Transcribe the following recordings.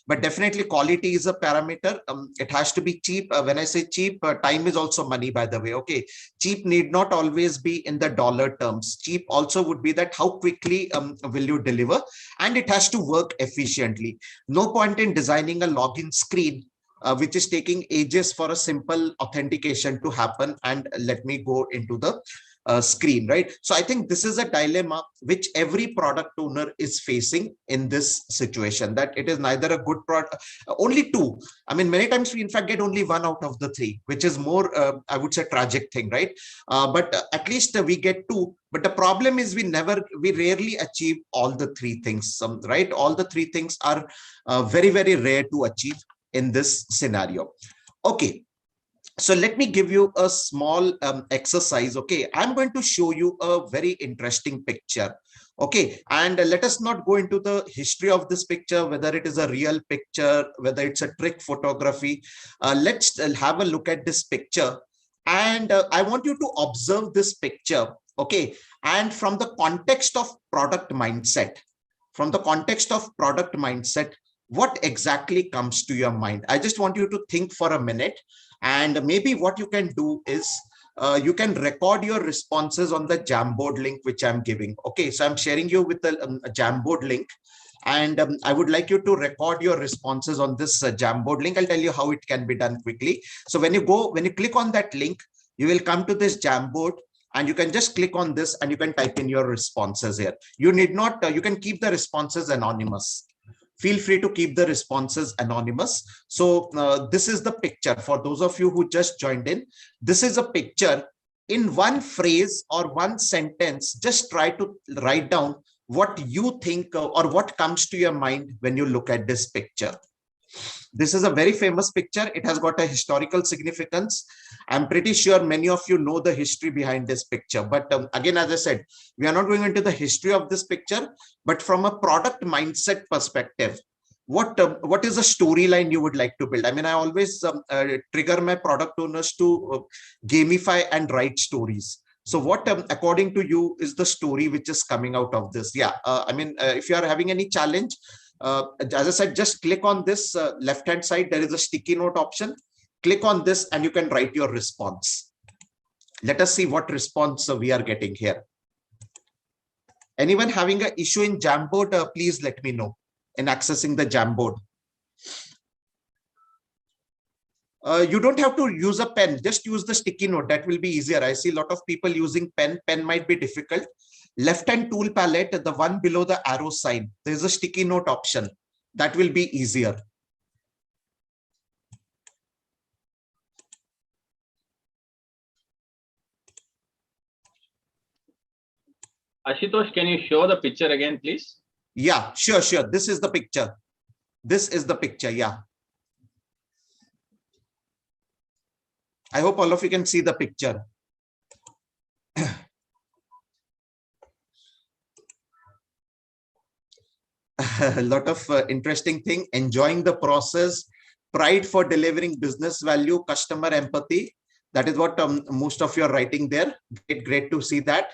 but definitely quality is a parameter. It has to be cheap. When I say cheap, time is also money, by the way. Okay, cheap need not always be in the dollar terms. Cheap also would be that how quickly will you deliver, and it has to work efficiently. No point in designing a login screen which is taking ages for a simple authentication to happen. And let me go into the screen, right? So I think this is a dilemma which every product owner is facing in this situation, that it is neither a good product, only two. I mean, many times we in fact get only one out of the three, which is more, I would say, tragic thing, right? But at least we get two. But the problem is we rarely achieve all the three things, right? All the three things are very, very rare to achieve in this scenario. Okay. So let me give you a small exercise. Okay, I'm going to show you a very interesting picture. Okay, and let us not go into the history of this picture, whether it is a real picture, whether it's a trick photography. Let's have a look at this picture. And I want you to observe this picture. Okay, and from the context of product mindset, what exactly comes to your mind? I just want you to think for a minute. And maybe what you can do is you can record your responses on the Jamboard link, which I'm giving. Okay, so I'm sharing you with a Jamboard link. And I would like you to record your responses on this Jamboard link. I'll tell you how it can be done quickly. So when you click on that link, you will come to this Jamboard. And you can just click on this and you can type in your responses here. You need not, you can keep the responses anonymous. Feel free to keep the responses anonymous. So this is the picture. For those of you who just joined in, this is a picture. In one phrase or one sentence, just try to write down what you think or what comes to your mind when you look at this picture. This is a very famous picture. It has got a historical significance. I'm pretty sure many of you know the history behind this picture. But again, as I said, we are not going into the history of this picture, but from a product mindset perspective, what is a storyline you would like to build? I mean, I always trigger my product owners to gamify and write stories. So what, according to you, is the story which is coming out of this? Yeah, I mean, if you are having any challenge, as I said, just click on this left-hand side. There is a sticky note option. Click on this and you can write your response. Let us see what response we are getting here. Anyone having an issue in Jamboard, please let me know in accessing the Jamboard. You don't have to use a pen. Just use the sticky note. That will be easier. I see a lot of people using pen. Pen might be difficult. Left-hand tool palette, the one below the arrow sign, there is a sticky note option. That will be easier. Ashutosh, can you show the picture again, please? Yeah, sure. This is the picture. This is the picture. Yeah. I hope all of you can see the picture. A lot of interesting thing, enjoying the process, pride for delivering business value, customer empathy. That is what most of you are writing there. Great to see that.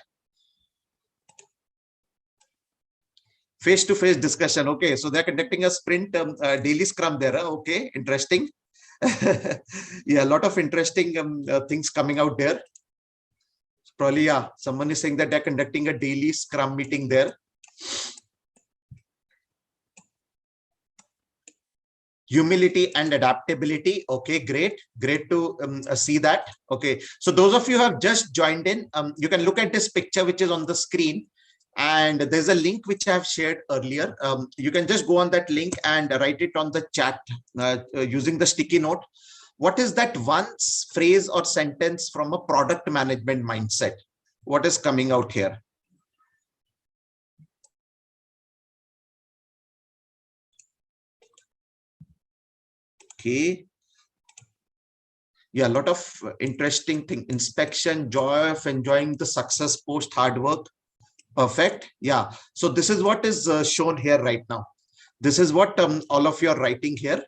Face-to-face discussion. Okay, so they're conducting a sprint daily scrum there. Okay, interesting. Yeah, a lot of interesting things coming out there. Probably, yeah, someone is saying that they're conducting a daily scrum meeting there. Humility and adaptability. Okay, great to see that. Okay, so those of you who have just joined in, you can look at this picture which is on the screen, and there's a link which I have shared earlier. You can just go on that link and write it on the chat using the sticky note. What is that one phrase or sentence from a product management mindset? What is coming out here? Okay. Yeah, a lot of interesting thing. Inspection, joy of enjoying the success post hard work. Perfect. Yeah. So this is what is shown here right now. This is what all of you are writing here.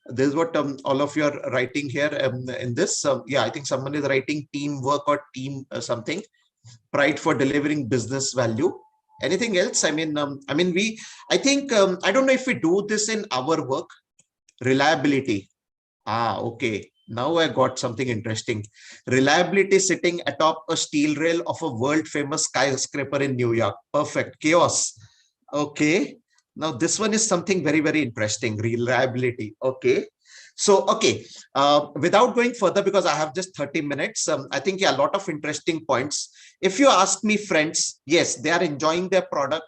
This is what all of you are writing here in this. Yeah, I think someone is writing teamwork or team something. Pride for delivering business value. Anything else? I mean, I think, I don't know if we do this in our work. Reliability. Okay. Now I got something interesting. Reliability sitting atop a steel rail of a world famous skyscraper in New York. Perfect. Chaos. Okay. Now this one is something very, very interesting. Reliability. Okay. So, okay. Without going further, because I have just 30 minutes, I think, yeah, a lot of interesting points. If you ask me, friends, yes, they are enjoying their product.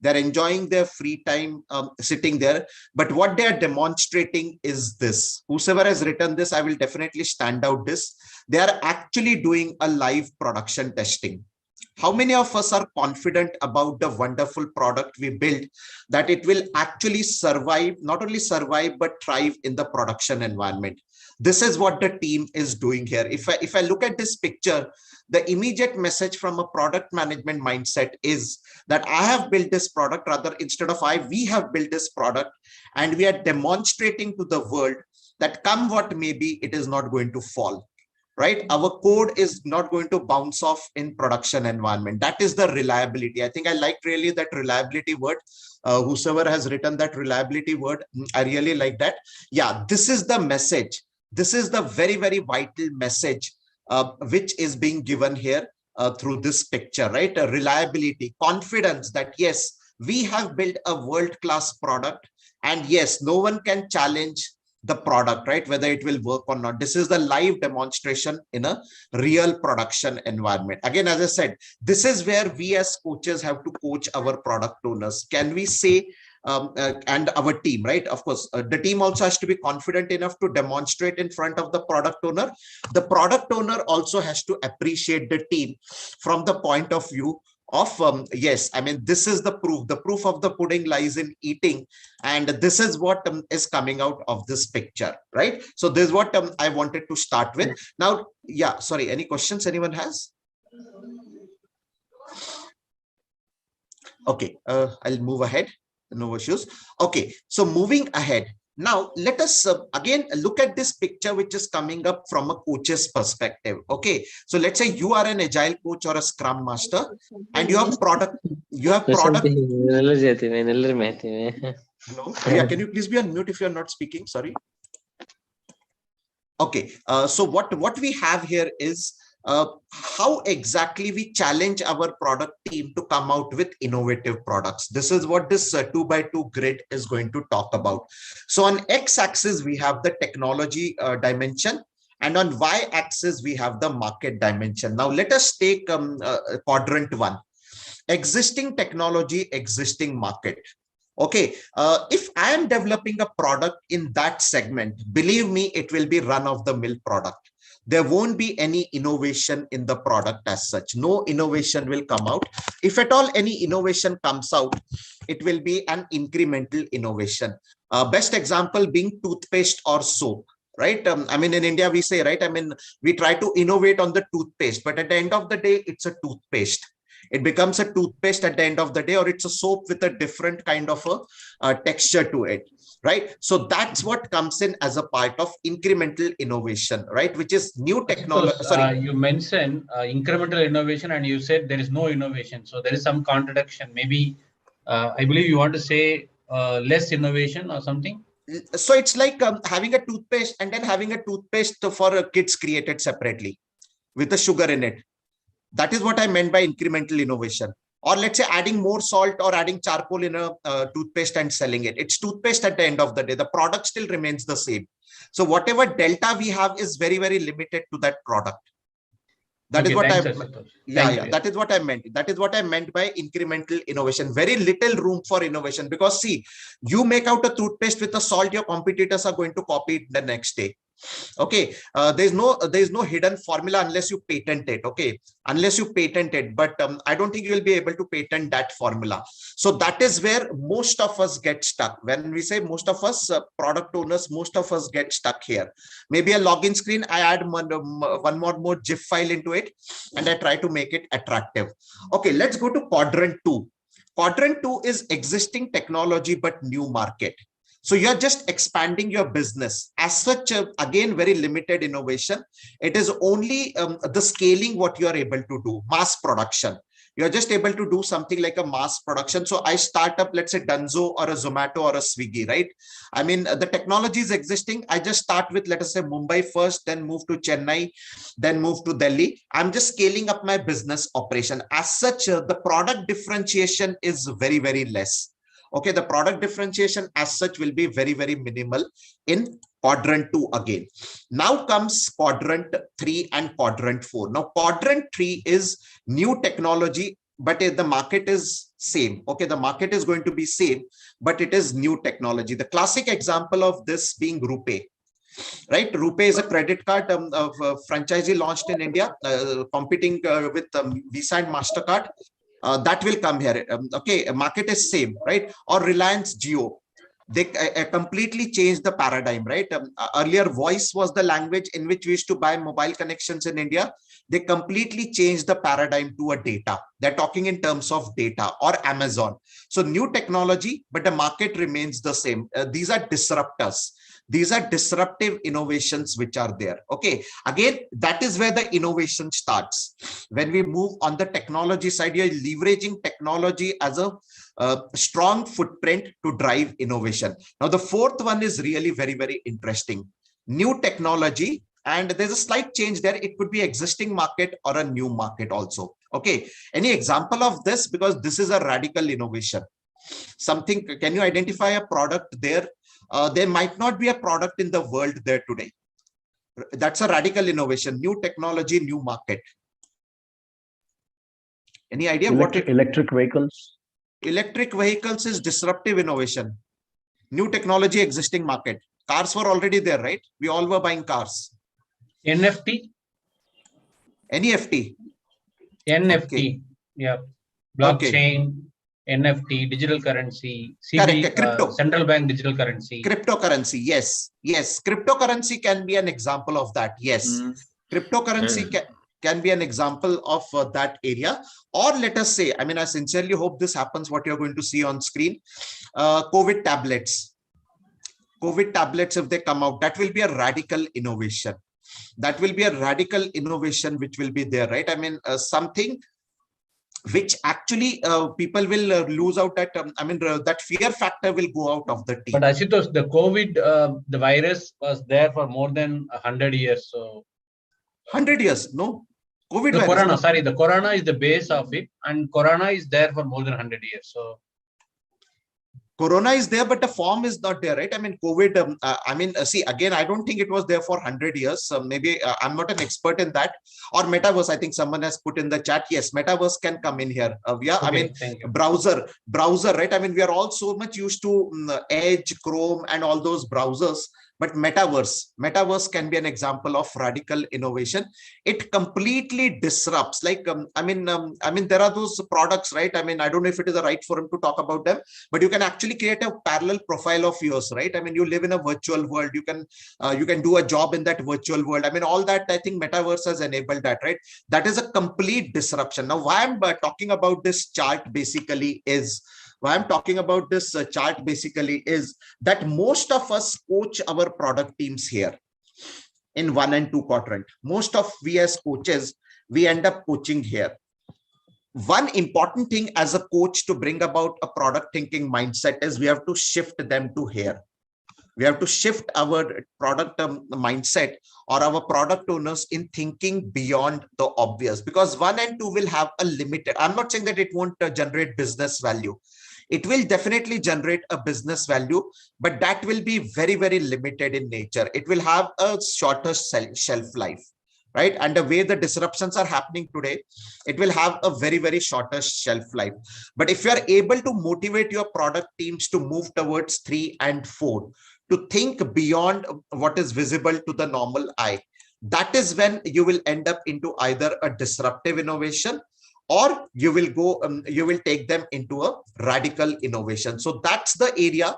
They're enjoying their free time sitting there. But what they are demonstrating is this. Whosoever has written this, I will definitely stand out this. They are actually doing a live production testing. How many of us are confident about the wonderful product we built, that it will actually survive, not only survive, but thrive in the production environment? This is what the team is doing here. If I look at this picture, the immediate message from a product management mindset is that I have built this product, rather instead of we have built this product, and we are demonstrating to the world that come what may be, it is not going to fall. Right? Our code is not going to bounce off in production environment. That is the reliability. I think I liked really that reliability word. Whosoever has written that reliability word, I really like that. Yeah, this is the message. This is the very, very vital message which is being given here through this picture, right? Reliability, confidence that yes, we have built a world-class product, and yes, no one can challenge the product, right? Whether it will work or not. This is the live demonstration in a real production environment. Again, as I said, this is where we as coaches have to coach our product owners. Can we say, and our team, right? Of course, the team also has to be confident enough to demonstrate in front of the product owner. The product owner also has to appreciate the team from the point of view of yes, I mean, this is the proof of the pudding lies in eating, and this is what is coming out of this picture, right? So this is what I wanted to start with. Now, yeah, sorry, any questions anyone has? Okay, I'll move ahead, no issues. Okay, so moving ahead, now let us again look at this picture which is coming up from a coach's perspective. Okay, so let's say you are an agile coach or a scrum master, and you have product. Hello, Priya, can you please be on mute if you're not speaking? Sorry. Okay, so what we have here is how exactly we challenge our product team to come out with innovative products. This is what this 2x2 grid is going to talk about. So on x-axis, we have the technology dimension, and on y-axis, we have the market dimension. Now, let us take quadrant 1. Existing technology, existing market. Okay, if I am developing a product in that segment, believe me, it will be run-of-the-mill product. There won't be any innovation in the product as such. No innovation will come out. If at all any innovation comes out, it will be an incremental innovation. Best example being toothpaste or soap, right? I mean, in India, we say, right? I mean, we try to innovate on the toothpaste, but at the end of the day, it's a toothpaste. It becomes a toothpaste at the end of the day, or it's a soap with a different kind of a texture to it, right? So that's what comes in as a part of incremental innovation, right? Which is new technology. Sorry, you mentioned incremental innovation, and you said there is no innovation. So there is some contradiction. Maybe I believe you want to say less innovation or something. So it's like having a toothpaste and then having a toothpaste for kids created separately with the sugar in it. That is what I meant by incremental innovation. Or let's say adding more salt or adding charcoal in a toothpaste and selling it. It's toothpaste at the end of the day. The product still remains the same. So whatever delta we have is very, very limited to that product. That is what that is what I meant. That is what I meant by incremental innovation. Very little room for innovation, because see, you make out a toothpaste with a salt, your competitors are going to copy it the next day. Okay, there's no hidden formula unless you patent it. Okay, unless you patent it, but I don't think you will be able to patent that formula. So that is where most of us get stuck. When we say most of us product owners, most of us get stuck here. Maybe a login screen, I add one more GIF file into it, and I try to make it attractive. Okay, let's go to quadrant 2. Quadrant 2 is existing technology but new market. So you're just expanding your business. As such, again, very limited innovation. It is only the scaling what you are able to do, mass production. You're just able to do something like a mass production. So I start up, let's say Dunzo or a Zomato or a Swiggy, right? I mean, the technology is existing. I just start with, let us say Mumbai first, then move to Chennai, then move to Delhi. I'm just scaling up my business operation. As such, the product differentiation is very, very less. Okay, the product differentiation as such will be very, very minimal in quadrant 2 again. Now comes quadrant 3 and quadrant 4. Now, quadrant 3 is new technology, but the market is same. Okay, the market is going to be same, but it is new technology. The classic example of this being RuPay. Right, RuPay is a credit card franchisee launched in India, competing with Visa and MasterCard. That will come here. Okay, market is same, right? Or Reliance Jio. They completely changed the paradigm, right? Earlier, voice was the language in which we used to buy mobile connections in India. They completely changed the paradigm to a data. They're talking in terms of data. Or Amazon. So new technology, but the market remains the same. These are disruptors. These are disruptive innovations which are there. Okay, again, that is where the innovation starts. When we move on the technology side, you're leveraging technology as a strong footprint to drive innovation. Now, the fourth one is really very, very interesting. New technology, and there's a slight change there. It could be existing market or a new market also. Okay, any example of this? Because this is a radical innovation. Something, can you identify a product there? There might not be a product in the world there today. That's a radical innovation, new technology, new market. Any idea? Electric vehicles? Electric vehicles is disruptive innovation. New technology, existing market. Cars were already there, right? We all were buying cars. NFT? NFT? NFT, okay. Yeah. Blockchain. Okay. NFT, digital currency, Correct, crypto. Central bank digital currency. Cryptocurrency, yes. Yes, cryptocurrency can be an example of that. Yes, cryptocurrency can be an example of that area. Or let us say, I mean, I sincerely hope this happens, what you're going to see on screen. COVID tablets. COVID tablets, if they come out, that will be a radical innovation. That will be a radical innovation which will be there, right? I mean, something which actually people will lose out at, that fear factor will go out of the team. But Ashutosh, the COVID, the virus was there for more than 100 years. So 100 years, no? COVID the virus, corona, no? sorry, the corona is the base of it, and corona is there for more than 100 years. So Corona is there, but the form is not there, right? I mean, COVID, see, again, I don't think it was there for 100 years. Maybe I'm not an expert in that. Or metaverse, I think someone has put in the chat. Yes, metaverse can come in here. Yeah, okay, I mean, browser, right? I mean, we are all so much used to Edge, Chrome, and all those browsers. But metaverse can be an example of radical innovation. It completely disrupts. Like, there are those products, right? I mean, I don't know if it is the right forum to talk about them, but you can actually create a parallel profile of yours, right? I mean, you live in a virtual world. You can do a job in that virtual world. I mean, all that, I think metaverse has enabled that, right? That is a complete disruption. Now, why I'm talking about this chart basically is, why I'm talking about this chart basically is that most of us coach our product teams here in 1 and 2 quadrant. Most of we as coaches, we end up coaching here. One important thing as a coach to bring about a product thinking mindset is we have to shift them to here. We have to shift our product mindset or our product owners in thinking beyond the obvious, because 1 and 2 will have a limited, I'm not saying that it won't generate business value. It will definitely generate a business value, but that will be very, very limited in nature. It will have a shorter shelf life, right? And the way the disruptions are happening today, it will have a very, very shorter shelf life. But if you are able to motivate your product teams to move towards 3 and 4, to think beyond what is visible to the normal eye, that is when you will end up into either a disruptive innovation, or you will go, you will take them into a radical innovation. So that's the area,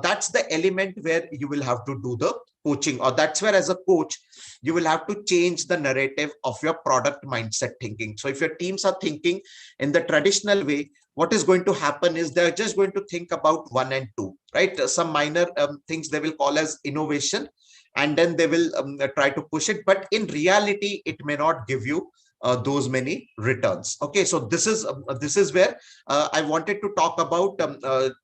that's the element where you will have to do the coaching, or that's where as a coach, you will have to change the narrative of your product mindset thinking. So if your teams are thinking in the traditional way, what is going to happen is they're just going to think about 1 and 2, right? Some minor things they will call as innovation, and then they will try to push it. But in reality, it may not give you those many returns. Okay, so this is where I wanted to talk about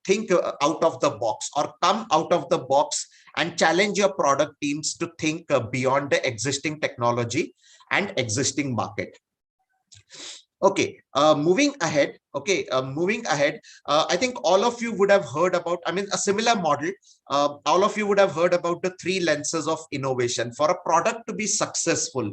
think out of the box, or come out of the box and challenge your product teams to think beyond the existing technology and existing market. Okay, moving ahead. Okay, moving ahead. I think all of you would have heard about, I mean, a similar model. All of you would have heard about the three lenses of innovation. For a product to be successful,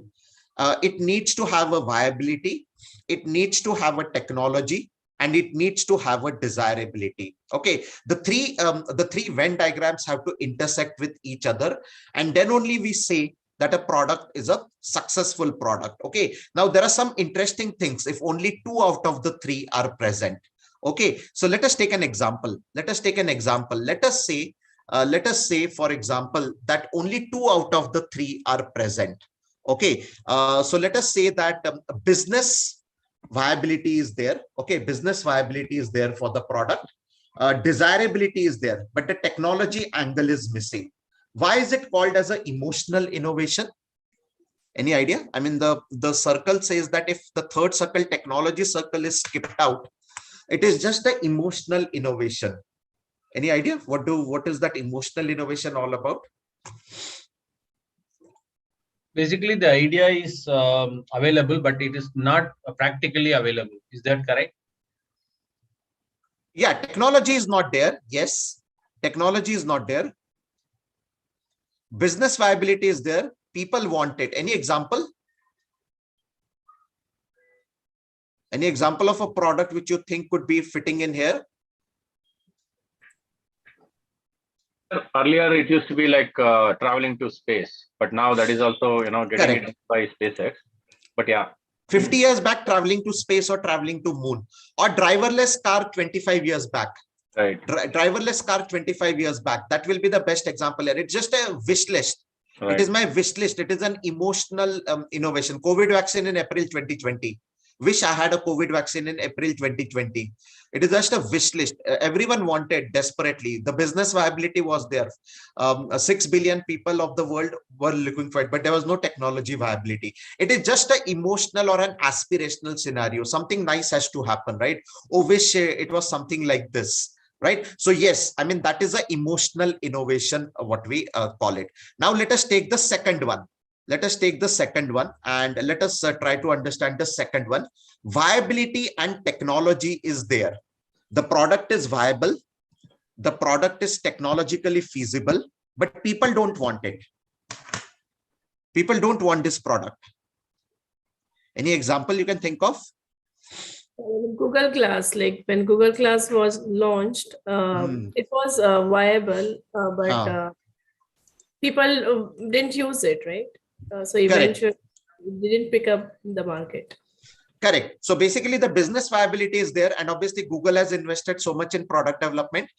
it needs to have a viability, it needs to have a technology, and it needs to have a desirability. Okay, the three Venn diagrams have to intersect with each other, and then only we say that a product is a successful product. Okay, now there are some interesting things if only 2 out of the 3 are present. Okay, so let us take an example. Let us say, for example, that only 2 out of the 3 are present. Okay, so let us say that business viability is there. Okay, business viability is there for the product. Desirability is there, but the technology angle is missing. Why is it called as an emotional innovation? Any idea? I mean, the circle says that if the third circle, technology circle, is skipped out, it is just an emotional innovation. Any idea? What is that emotional innovation all about? Basically, the idea is available, but it is not practically available. Is that correct? Yeah, technology is not there. Yes, technology is not there. Business viability is there. People want it. Any example? Any example of a product which you think could be fitting in here? Earlier, it used to be like traveling to space, but now that is also, getting it by SpaceX. But yeah. 50 years back, traveling to space or traveling to moon, or driverless car 25 years back. Right. Driverless car 25 years back. That will be the best example here. It's just a wish list. Right. It is my wish list. It is an emotional innovation. COVID vaccine in April 2020. Wish I had a COVID vaccine in April 2020. It is just a wish list. Everyone wanted desperately. The business viability was there. 6 billion people of the world were looking for it, but there was no technology viability. It is just an emotional or an aspirational scenario. Something nice has to happen, right? Oh, wish it was something like this. Right. So yes, I mean, that is an emotional innovation, what we call it. Now let us take the second one. Let us take the second one and let us try to understand the second one. Viability and technology is there. The product is viable. The product is technologically feasible, but people don't want it. People don't want this product. Any example you can think of? Google Class, like when Google Class was launched, it was viable, but people didn't use it, right? So eventually it didn't pick up the market. Correct. So basically the business viability is there, and obviously Google has invested so much in product development.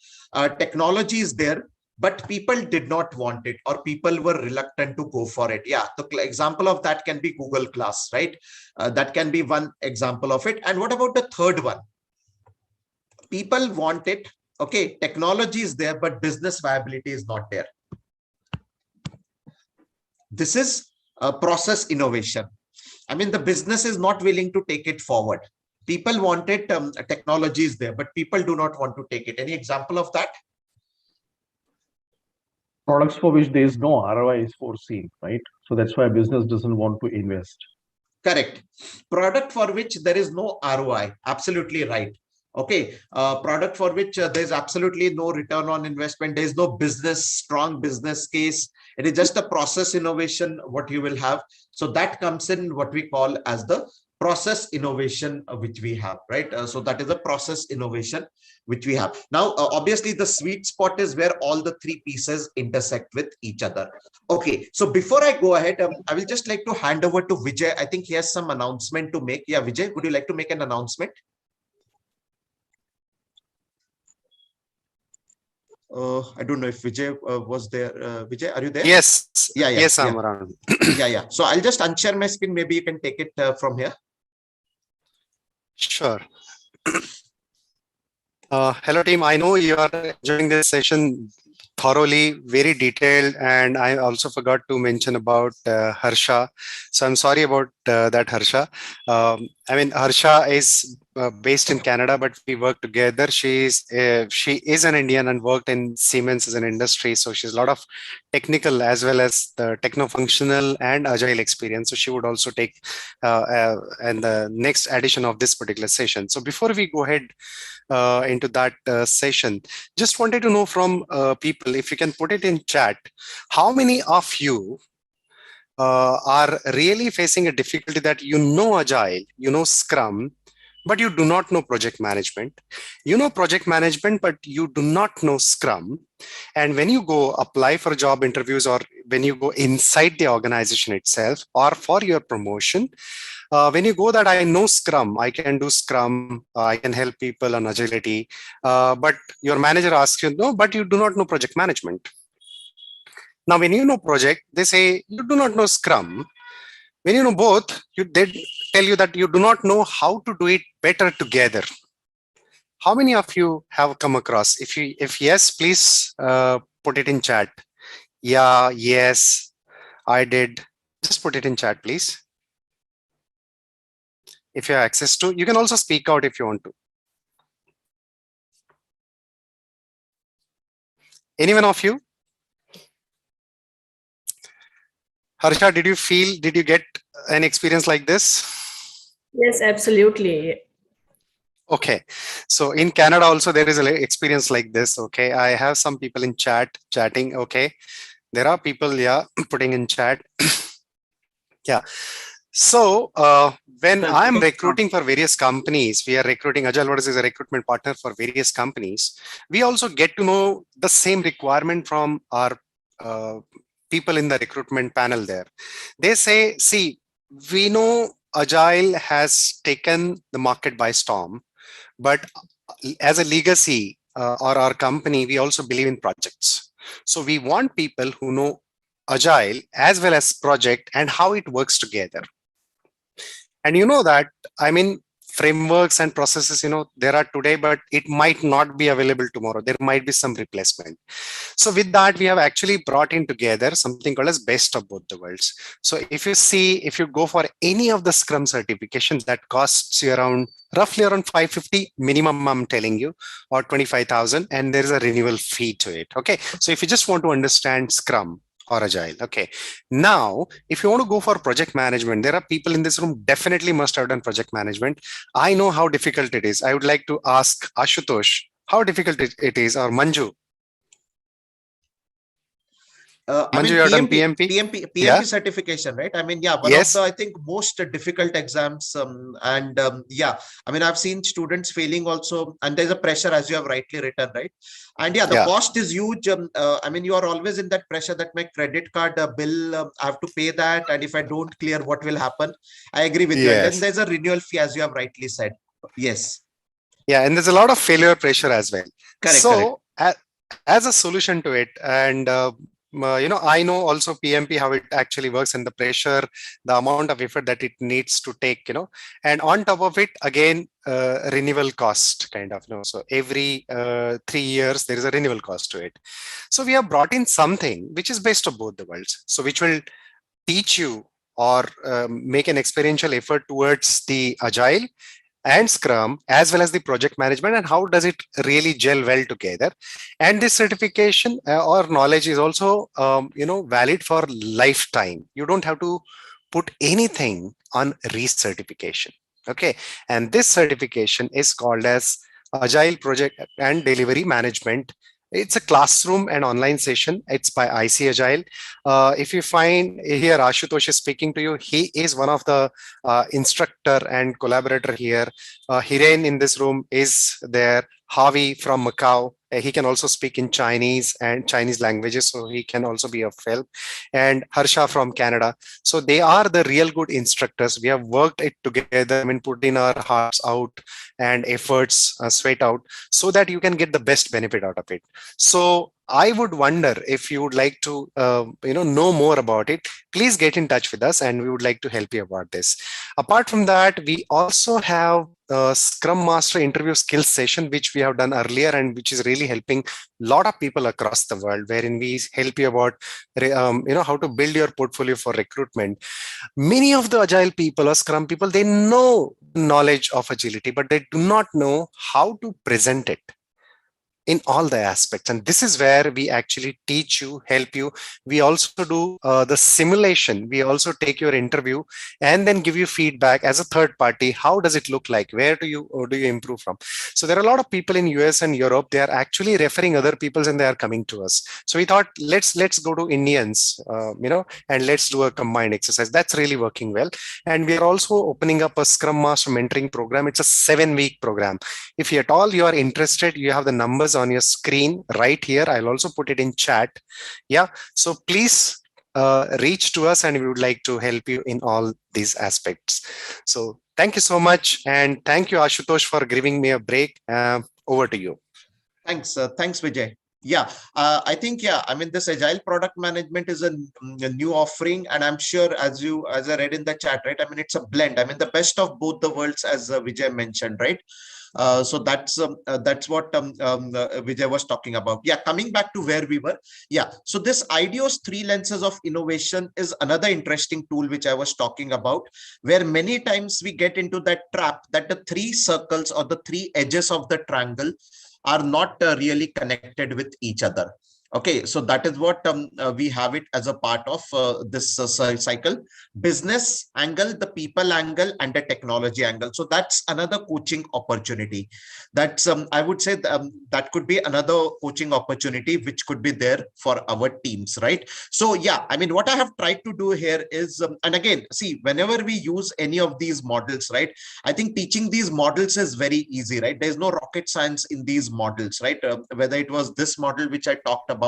Technology is there, but people did not want it, or people were reluctant to go for it. Yeah, the example of that can be Google Class, right? That can be one example of it. And what about the third one? People want it. Okay, technology is there, but business viability is not there. This is a process innovation. I mean, the business is not willing to take it forward. People want it, technology is there, but people do not want to take it. Any example of that? Products for which there is no ROI is foreseen, right? So that's why business doesn't want to invest. Correct. Product for which there is no ROI. Absolutely right. Okay. Product for which there is absolutely no return on investment. There is no strong business case. It is just a process innovation, what you will have. So that comes in what we call as the process innovation, which we have, right? So that is a process innovation which we have. Now, obviously, the sweet spot is where all the three pieces intersect with each other. Okay, so before I go ahead, I will just like to hand over to Vijay. I think he has some announcement to make. Yeah, Vijay, would you like to make an announcement? I don't know if Vijay was there. Vijay, are you there? Yes. Yeah. Yes, I'm around. Yeah. So I'll just unshare my screen. Maybe you can take it from here. Sure. Hello, team. I know you are enjoying this session thoroughly, very detailed, and I also forgot to mention about Harsha. So I'm sorry about that, Harsha. I mean, Harsha is based in Canada, but we work together. She is an Indian and worked in Siemens as an industry, so she's a lot of technical as well as the techno-functional and agile experience. So she would also take and the next edition of this particular session. So before we go ahead into that session, just wanted to know from people, if you can put it in chat, how many of you are really facing a difficulty that you know Agile, you know Scrum, but you do not know project management. You know project management, but you do not know Scrum. And when you go apply for job interviews, or when you go inside the organization itself, or for your promotion, when you go that I know Scrum, I can do Scrum, I can help people on agility, but your manager asks you, no, but you do not know project management. Now, when you know project, they say you do not know Scrum. When you know both, they tell you that you do not know how to do it better together. How many of you have come across? If yes, please put it in chat. Yeah, yes, I did. Just put it in chat, please. If you have access to, you can also speak out if you want to. Anyone of you? Harsha, did you get an experience like this? Yes, absolutely. Okay, so in Canada also there is an experience like this. Okay, I have some people in chatting. Okay, there are people, yeah, putting in chat. Yeah. So when I'm recruiting for various companies, we are recruiting, AgileWaters is a recruitment partner for various companies. We also get to know the same requirement from our people in the recruitment panel there. They say, see, we know Agile has taken the market by storm, but as a legacy or our company, we also believe in projects. So we want people who know Agile as well as project and how it works together. And you know that, I mean, frameworks and processes, there are today, but it might not be available tomorrow. There might be some replacement. So with that, we have actually brought in together something called as best of both the worlds. So if you go for any of the Scrum certifications, that costs you roughly around 550 minimum, I'm telling you, or 25,000, and there is a renewal fee to it. Okay. So if you just want to understand Scrum or Agile. Okay. Now, if you want to go for project management, there are people in this room definitely must have done project management. I know how difficult it is. I would like to ask Ashutosh how difficult it is, or Manju. I mean, you have done PMP? PMP Yeah. certification, right? I mean, yeah, one of the, I think, most difficult exams. Yeah, I mean, I've seen students failing also, and there's a pressure, as you have rightly written, right? And yeah, the cost is huge. I mean, you are always in that pressure that my credit card bill, I have to pay that. And if I don't clear, what will happen? I agree with you. And then there's a renewal fee, as you have rightly said. Yes. Yeah, and there's a lot of failure pressure as well. Correct. So as a solution to it, and I know also PMP, how it actually works, and the pressure, the amount of effort that it needs to take, and on top of it, again, renewal cost kind of, so every 3 years, there is a renewal cost to it. So we have brought in something which is best of both the worlds. So which will teach you or make an experiential effort towards the Agile and Scrum, as well as the project management, and how does it really gel well together. And this certification or knowledge is also, valid for lifetime. You don't have to put anything on recertification. Okay. And this certification is called as Agile Project and Delivery Management. It's a classroom and online session. It's by IC Agile. If you find here, Ashutosh is speaking to you. He is one of the instructor and collaborator here. Hiren in this room is there. Javi from Macau. He can also speak in Chinese and Chinese languages, so he can also be of help. And Harsha from Canada. So they are the real good instructors. We have worked it together, I mean, put in our hearts out and efforts, sweat out, so that you can get the best benefit out of it. So I would wonder if you would like to, know more about it. Please get in touch with us, and we would like to help you about this. Apart from that, we also have a Scrum Master interview skills session, which we have done earlier, and which is really helping a lot of people across the world, wherein we help you about, how to build your portfolio for recruitment. Many of the agile people or Scrum people, they know knowledge of agility, but they do not know how to present it in all the aspects. And this is where we actually teach you, help you. We also do the simulation. We also take your interview and then give you feedback as a third party. How does it look like? Where do you improve from? So there are a lot of people in US and Europe. They are actually referring other people and they are coming to us. So we thought, let's go to Indians, and let's do a combined exercise. That's really working well. And we are also opening up a Scrum Master mentoring program. It's a 7-week program. If at all you are interested, you have the numbers on your screen right here. I'll also put it in chat. Yeah. So please reach to us, and we would like to help you in all these aspects. So thank you so much. And thank you, Ashutosh, for giving me a break. Over to you. Thanks. Thanks, Vijay. Yeah, I think, this agile product management is a new offering, and I'm sure as I read in the chat, right? It's a blend. The best of both the worlds, as Vijay mentioned, right? So that's what Vijay was talking about. Yeah, coming back to where we were. Yeah, so this IDEO's 3 lenses of innovation is another interesting tool which I was talking about, where many times we get into that trap that the 3 circles or the 3 edges of the triangle are not really connected with each other. Okay, so that is what we have it as a part of this cycle: business angle, the people angle, and the technology angle. So that's another coaching opportunity. That's I would say that could be another coaching opportunity which could be there for our teams, right? So yeah, what I have tried to do here is, and again, see, whenever we use any of these models, right, I think teaching these models is very easy, right? There's no rocket science in these models, right? Whether it was this model which I talked about,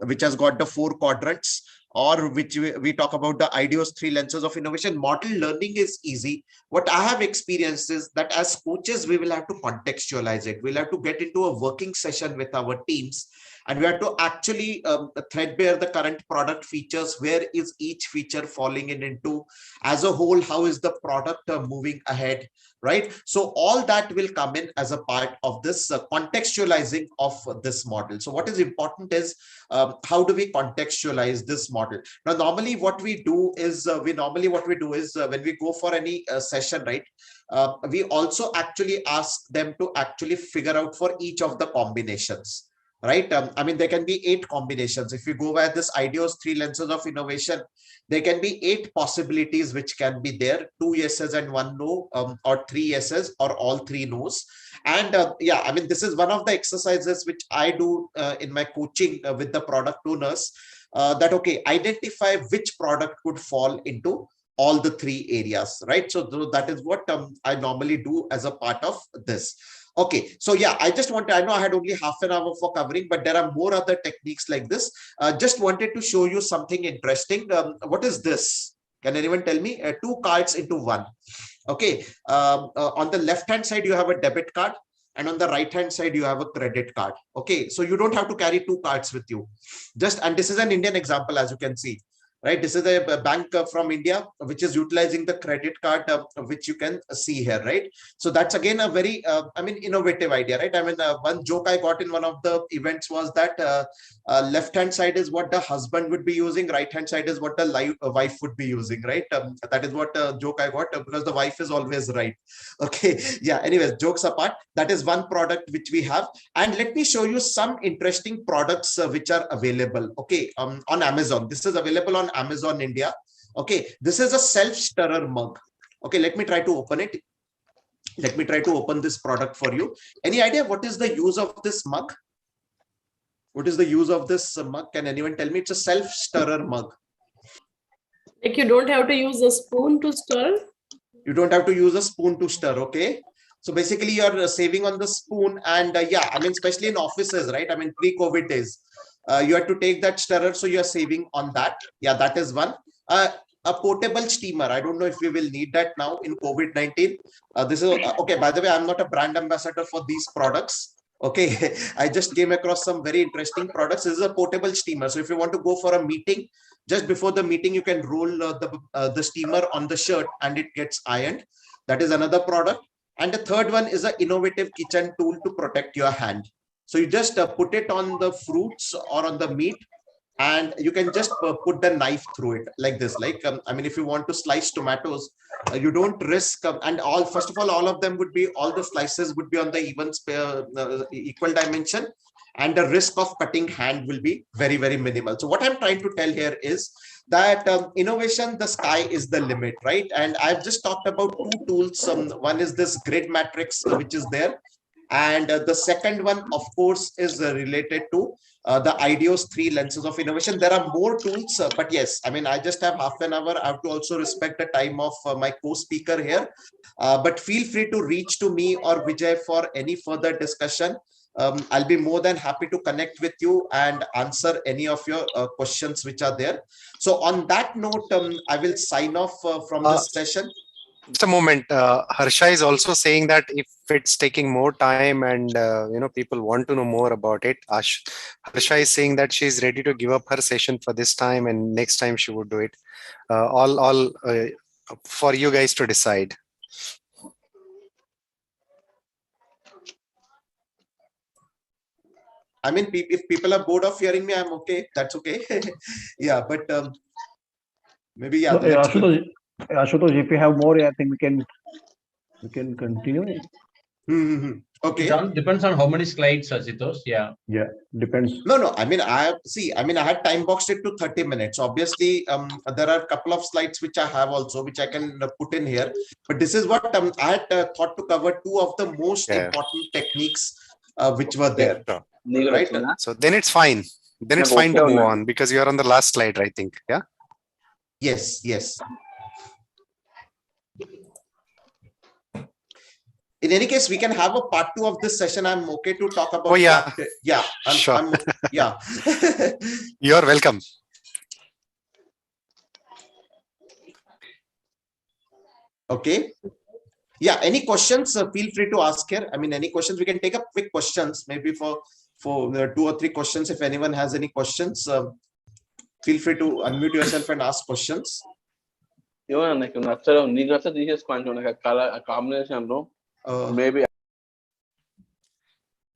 which has got the 4 quadrants, or which we talk about the IDEO's 3 lenses of innovation. Model learning is easy. What I have experienced is that as coaches, we will have to contextualize it. We'll have to get into a working session with our teams, and we have to actually threadbare the current product features. Where is each feature falling into? As a whole, how is the product moving ahead? Right? So all that will come in as a part of this contextualizing of this model. So what is important is how do we contextualize this model? Now, normally what we do is when we go for any session, right? We also actually ask them to actually figure out for each of the combinations. Right? There can be 8 combinations. If you go by this IDEO's 3 lenses of innovation, there can be 8 possibilities which can be there: 2 yeses and 1 no, or 3 yeses or all 3 no's. And this is one of the exercises which I do in my coaching with the product owners, that, okay, identify which product could fall into all the 3 areas, right? So that is what I normally do as a part of this. Okay, so yeah, I know I had only half an hour for covering, but there are more other techniques like this. Just wanted to show you something interesting. What is this? Can anyone tell me? 2 cards into 1. Okay, on the left-hand side, you have a debit card, and on the right-hand side, you have a credit card. Okay, so you don't have to carry 2 cards with you. And this is an Indian example, as you can see. Right, this is a bank from India which is utilizing the credit card, which you can see here, right? So that's again a very innovative idea, right? One joke I got in one of the events was that left hand side is what the husband would be using, right hand side is what the wife would be using, right? That is what joke I got, because the wife is always right. Okay, yeah, anyways, jokes apart, that is one product which we have. And let me show you some interesting products which are available, okay, on Amazon. This is available on Amazon India. Okay, this is a self-stirrer mug. Okay, let me try to open it. Let me try to open this product for you. Any idea what is the use of this mug? What is the use of this mug? Can anyone tell me? It's a self-stirrer mug. Like you don't have to use a spoon to stir? You don't have to use a spoon to stir, okay? So basically you're saving on the spoon, and especially in offices, right? Pre-COVID days. You have to take that stirrer, so you're saving on that. Yeah, that is one. A portable steamer. I don't know if we will need that now in COVID-19. This is okay. By the way, I'm not a brand ambassador for these products. Okay, I just came across some very interesting products. This is a portable steamer. So if you want to go for a meeting, just before the meeting, you can roll the steamer on the shirt and it gets ironed. That is another product. And the third one is an innovative kitchen tool to protect your hand. So you just put it on the fruits or on the meat, and you can just put the knife through it like this. Like, I mean, if you want to slice tomatoes, you don't risk, and first of all of them would be, all the slices would be on the equal dimension, and the risk of cutting hand will be very, very minimal. So what I'm trying to tell here is that innovation, the sky is the limit, right? And I've just talked about two tools. One is this grid matrix, which is there. And the second one, of course, is related to the IDEO's 3 lenses of innovation. There are more tools, but yes, I mean, I just have half an hour. I have to also respect the time of my co-speaker here. But feel free to reach to me or Vijay for any further discussion. I'll be more than happy to connect with you and answer any of your questions which are there. So on that note, I will sign off from this session. Just a moment. Harsha is also saying that if it's taking more time and people want to know more about it, Harsha is saying that she's ready to give up her session for this time, and next time she would do it. All for you guys to decide. I mean, if people are bored of hearing me, I'm okay. That's okay. Yeah, but maybe yeah. Ashutosh, if you have more, I think we can continue. Okay. It depends on how many slides, Ashutosh. Yeah. Yeah, depends. No. I mean, I had time boxed it to 30 minutes. Obviously, there are a couple of slides which I have also, which I can put in here. But this is what I had thought to cover 2 of the most important techniques which were there. Right? So then it's fine. Then it's fine to move on because you're on the last slide, I think. Yeah. Yes. In any case, we can have a part 2 of this session. I'm okay to talk about. Oh yeah. Yeah. Sure. Yeah. You're welcome. Okay. Yeah. Any questions? Feel free to ask here. I mean, any questions? We can take up quick questions, maybe for 2 or 3 questions. If anyone has any questions, feel free to unmute yourself and ask questions. Maybe.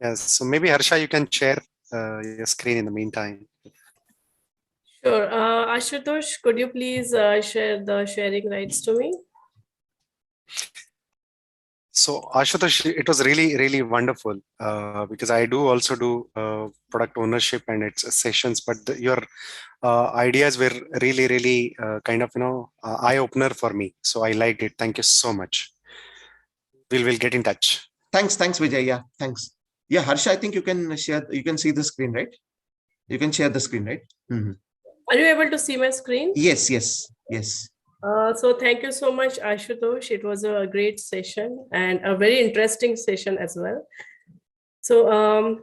Yes. So maybe Harsha, you can share your screen in the meantime. Sure. Ashutosh, could you please share the sharing rights to me? So Ashutosh, it was really, really wonderful because I do also do product ownership and its sessions, but your ideas were really, really kind of, eye-opener for me. So I liked it. Thank you so much. We'll get in touch. Thanks, Vijay. Yeah, thanks. Yeah, Harsha, I think you can share. You can see the screen, right? You can share the screen, right? Are you able to see my screen? Yes. So thank you so much, Ashutosh. It was a great session and a very interesting session as well. So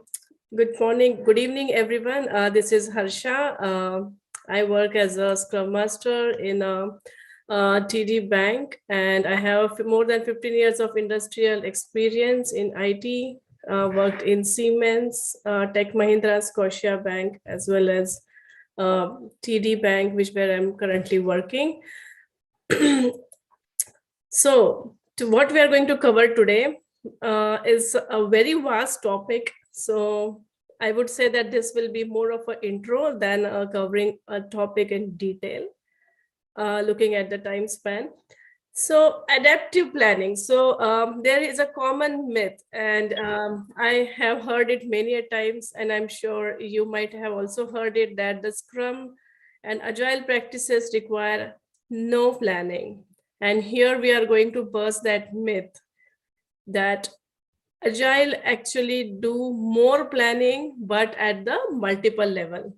good morning, good evening, everyone. This is Harsha. I work as a Scrum Master in a TD Bank, and I have more than 15 years of industrial experience in IT. Worked in Siemens, Tech Mahindra, Scotia Bank, as well as TD Bank, where I'm currently working. So what we are going to cover today is a very vast topic. So I would say that this will be more of an intro than covering a topic in detail, looking at the time span. So adaptive planning. So there is a common myth, and I have heard it many a times, and I'm sure you might have also heard it, that the Scrum and Agile practices require no planning. And here we are going to burst that myth that Agile actually do more planning, but at the multiple level.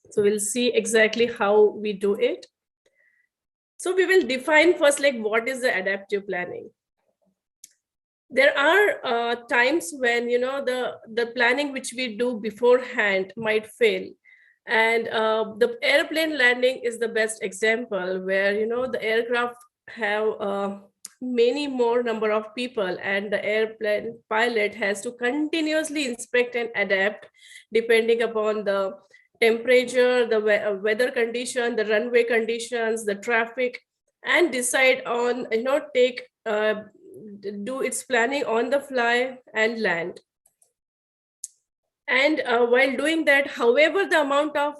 So we'll see exactly how we do it. So we will define first, like, what is the adaptive planning? There are times when, the planning which we do beforehand might fail. And the airplane landing is the best example, where, the aircraft have many more number of people, and the airplane pilot has to continuously inspect and adapt depending upon the temperature, the weather condition, the runway conditions, the traffic, and decide on, do its planning on the fly and land. And while doing that, however, the amount of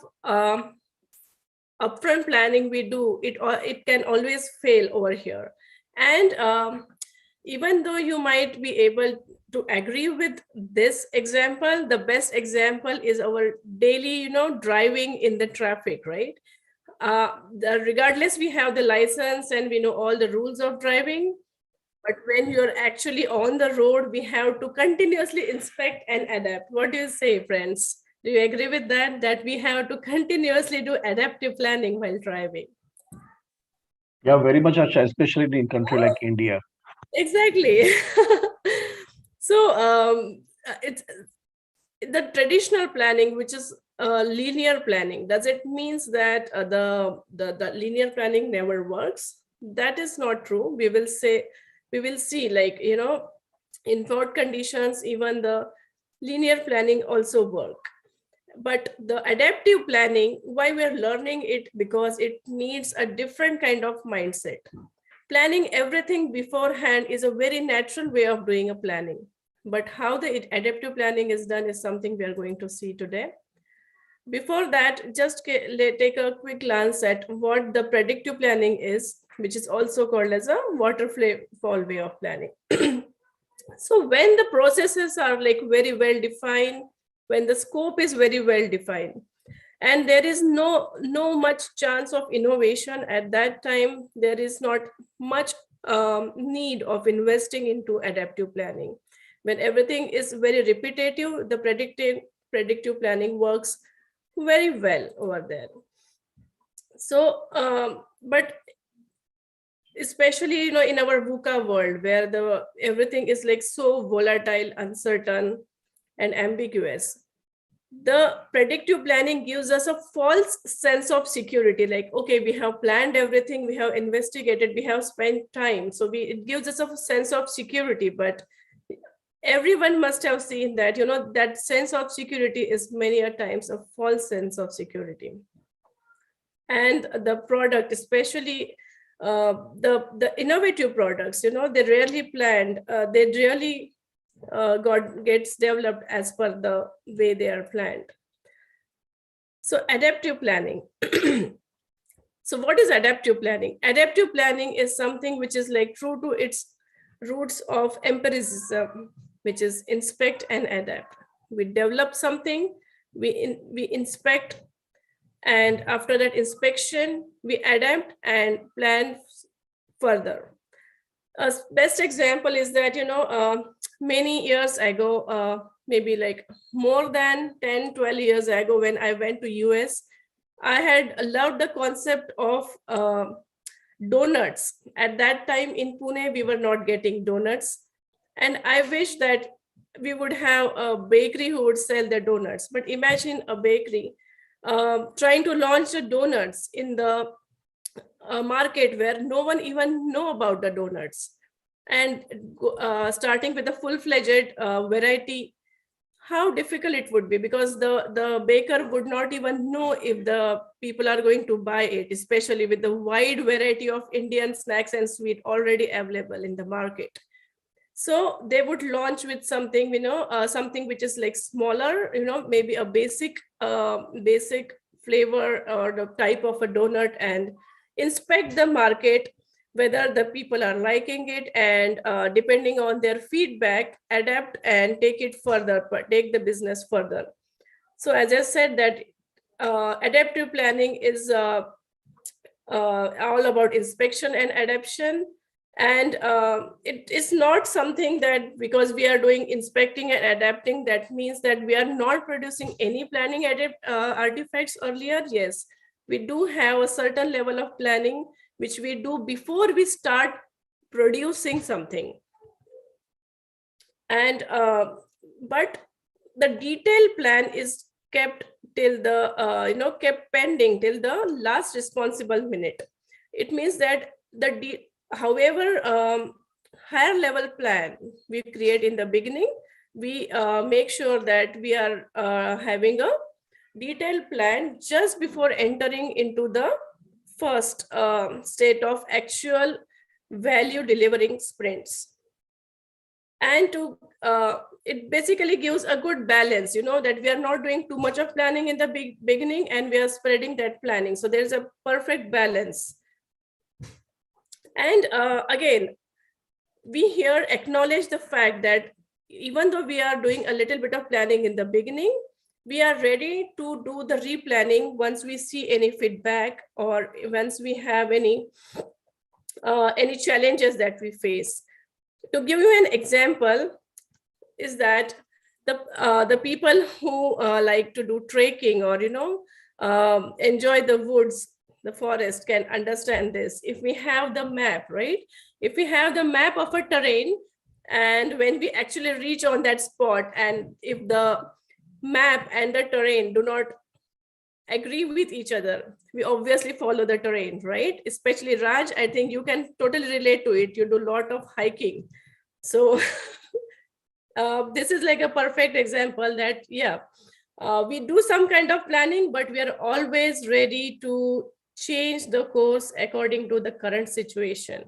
upfront planning we do, it can always fail over here. And even though you might be able to agree with this example, the best example is our daily, driving in the traffic, right? Regardless, we have the license and we know all the rules of driving. But when you're actually on the road, we have to continuously inspect and adapt. What do you say, friends? Do you agree with that? That we have to continuously do adaptive planning while driving? Yeah, very much, Asha, especially in a country like India. Exactly. So it's the traditional planning, which is linear planning. Does it means that the linear planning never works? That is not true. We will see, like, in what conditions even the linear planning also work. But the adaptive planning, why we're learning it? Because it needs a different kind of mindset. Planning everything beforehand is a very natural way of doing a planning. But how the adaptive planning is done is something we are going to see today. Before that, just take a quick glance at what the predictive planning is, which is also called as a waterfall way of planning. So when the processes are like very well defined, when the scope is very well defined, and there is no much chance of innovation at that time, there is not much need of investing into adaptive planning. When everything is very repetitive, the predictive planning works very well over there. So, but especially, in our VUCA world, where everything is like so volatile, uncertain, and ambiguous, the predictive planning gives us a false sense of security. Like, okay, we have planned everything, we have investigated, we have spent time, so it gives us a sense of security. But everyone must have seen that, that sense of security is many a times a false sense of security. And the product, especially the innovative products, they rarely planned, they really gets developed as per the way they are planned. So adaptive planning. So what is adaptive planning? Adaptive planning is something which is like true to its roots of empiricism, which is inspect and adapt. We develop something, we inspect, and after that inspection, we adapt and plan further. A best example is that, many years ago, maybe like more than 10, 12 years ago, when I went to US, I had loved the concept of donuts. At that time in Pune, we were not getting donuts. And I wish that we would have a bakery who would sell the donuts. But imagine a bakery trying to launch the donuts in the market where no one even know about the donuts, and starting with a full-fledged variety, how difficult it would be, because the baker would not even know if the people are going to buy it, especially with the wide variety of Indian snacks and sweet already available in the market. So they would launch with something, something which is like smaller, maybe a basic flavor or the type of a donut, and inspect the market, whether the people are liking it, and depending on their feedback, adapt and take it further, take the business further. So as I said, that adaptive planning is all about inspection and adaptation. And it is not something that because we are doing inspecting and adapting, that means that we are not producing any planning artifacts earlier. Yes, we do have a certain level of planning which we do before we start producing something. And but the detailed plan is kept till kept pending till the last responsible minute. It means that However, higher level plan we create in the beginning, we make sure that we are having a detailed plan just before entering into the first state of actual value delivering sprints. And to it basically gives a good balance, that we are not doing too much of planning in the beginning and we are spreading that planning. So there's a perfect balance. And again, we here acknowledge the fact that even though we are doing a little bit of planning in the beginning, we are ready to do the replanning once we see any feedback or once we have any challenges that we face. To give you an example is that the people who like to do trekking or enjoy the woods, the forest, can understand this. If we have the map, right? If we have the map of a terrain, and when we actually reach on that spot, and if the map and the terrain do not agree with each other, we obviously follow the terrain, right? Especially Raj, I think you can totally relate to it. You do a lot of hiking. So this is like a perfect example that, we do some kind of planning, but we are always ready to change the course according to the current situation.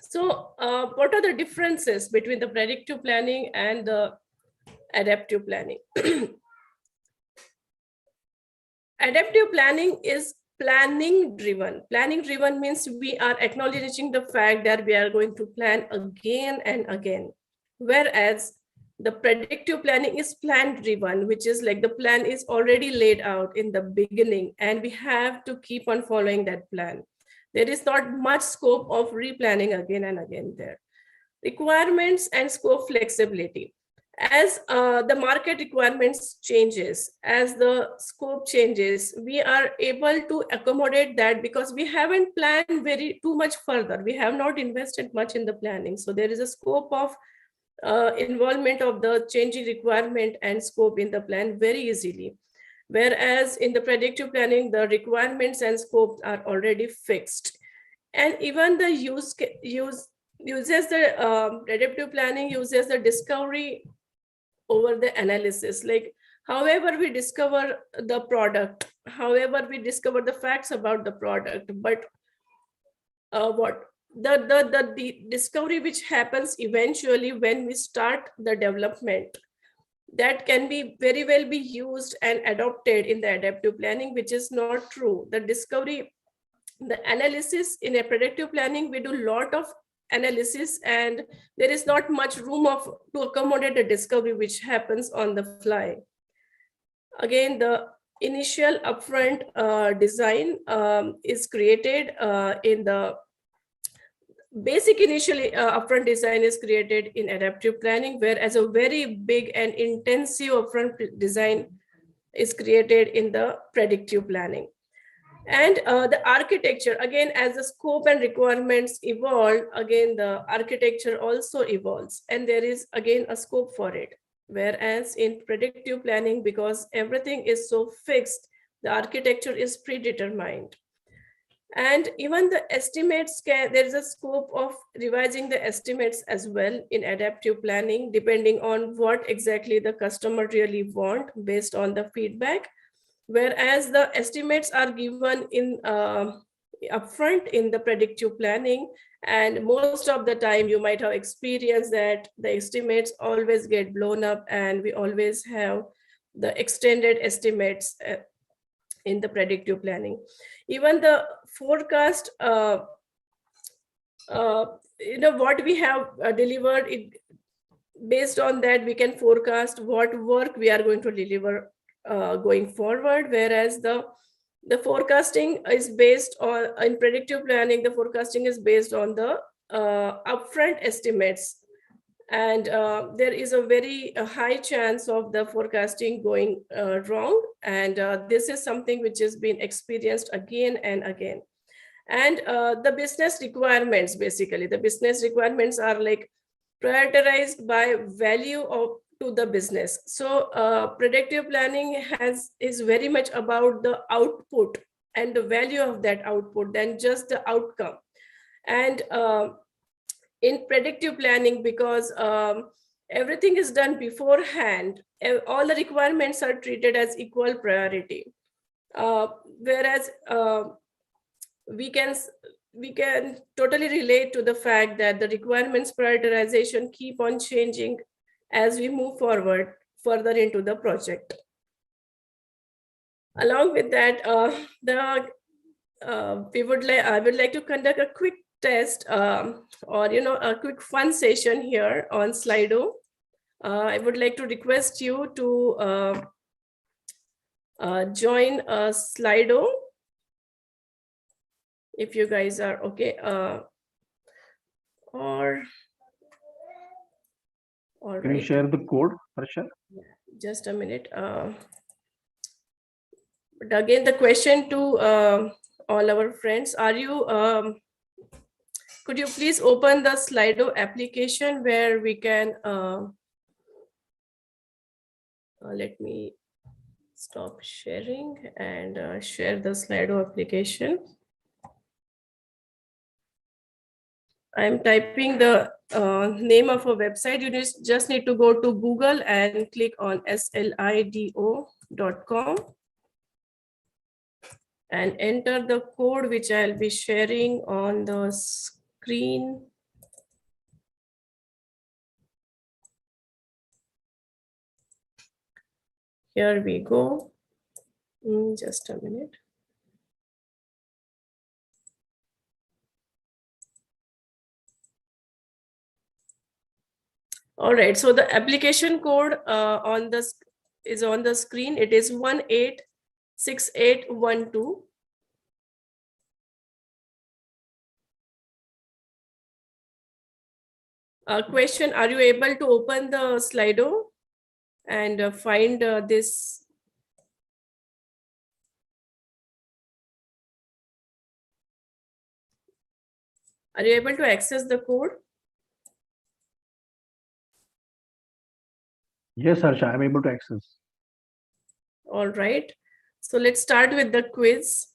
So what are the differences between the predictive planning and the adaptive planning? Adaptive planning is planning driven. Planning driven means we are acknowledging the fact that we are going to plan again and again. Whereas the predictive planning is plan driven, which is like the plan is already laid out in the beginning and we have to keep on following that plan. There is not much scope of replanning again and again there. Requirements and scope flexibility. As the market requirements changes, as the scope changes, we are able to accommodate that because we haven't planned too much further. We have not invested much in the planning. So there is a scope of involvement of the changing requirement and scope in the plan very easily. Whereas in the predictive planning, the requirements and scopes are already fixed. And even the predictive planning uses the discovery over the analysis. Like however we discover the product, however we discover the facts about the product, but the discovery which happens eventually when we start the development, that can be very well be used and adopted in the adaptive planning, which is not true. The discovery, the analysis in a predictive planning, we do a lot of analysis and there is not much room to accommodate the discovery which happens on the fly. Again, the initial upfront design is created in the basic initially upfront design is created in adaptive planning, whereas a very big and intensive upfront design is created in the predictive planning. And the architecture, again, as the scope and requirements evolve, again, the architecture also evolves and there is again a scope for it. Whereas in predictive planning, because everything is so fixed, the architecture is predetermined. And even the estimates, there is a scope of revising the estimates as well in adaptive planning, depending on what exactly the customer really want based on the feedback. Whereas the estimates are given in upfront in the predictive planning, and most of the time you might have experienced that the estimates always get blown up and we always have the extended estimates in the predictive planning. Even the forecast, what we have delivered, based on that we can forecast what work we are going to deliver going forward. Whereas the forecasting is based on, in predictive planning, the forecasting is based on the upfront estimates, and there is a very high chance of the forecasting going wrong, and this is something which has been experienced again and again. And the business requirements, basically the business requirements are like prioritized by value to the business. So predictive planning is very much about the output and the value of that output than just the outcome. And in predictive planning, because everything is done beforehand, all the requirements are treated as equal priority. Whereas we can totally relate to the fact that the requirements prioritization keep on changing as we move forward further into the project. Along with that, I would like to conduct a quick test or a quick fun session here on Slido. I would like to request you to join Slido if you guys are okay. Or all Can right. you share the code, Harsha? Just a minute. But again, the question to all our friends, are you, could you please open the Slido application where we can, let me stop sharing and share the Slido application. I'm typing the name of a website. You just need to go to Google and click on slido.com and enter the code which I'll be sharing on the screen. Here we go. Just a minute. All right, so the application code is on the screen. It is 186812. Question, are you able to open the Slido and find this? Are you able to access the code? Yes, Harsha, I'm able to access. All right, so let's start with the quiz.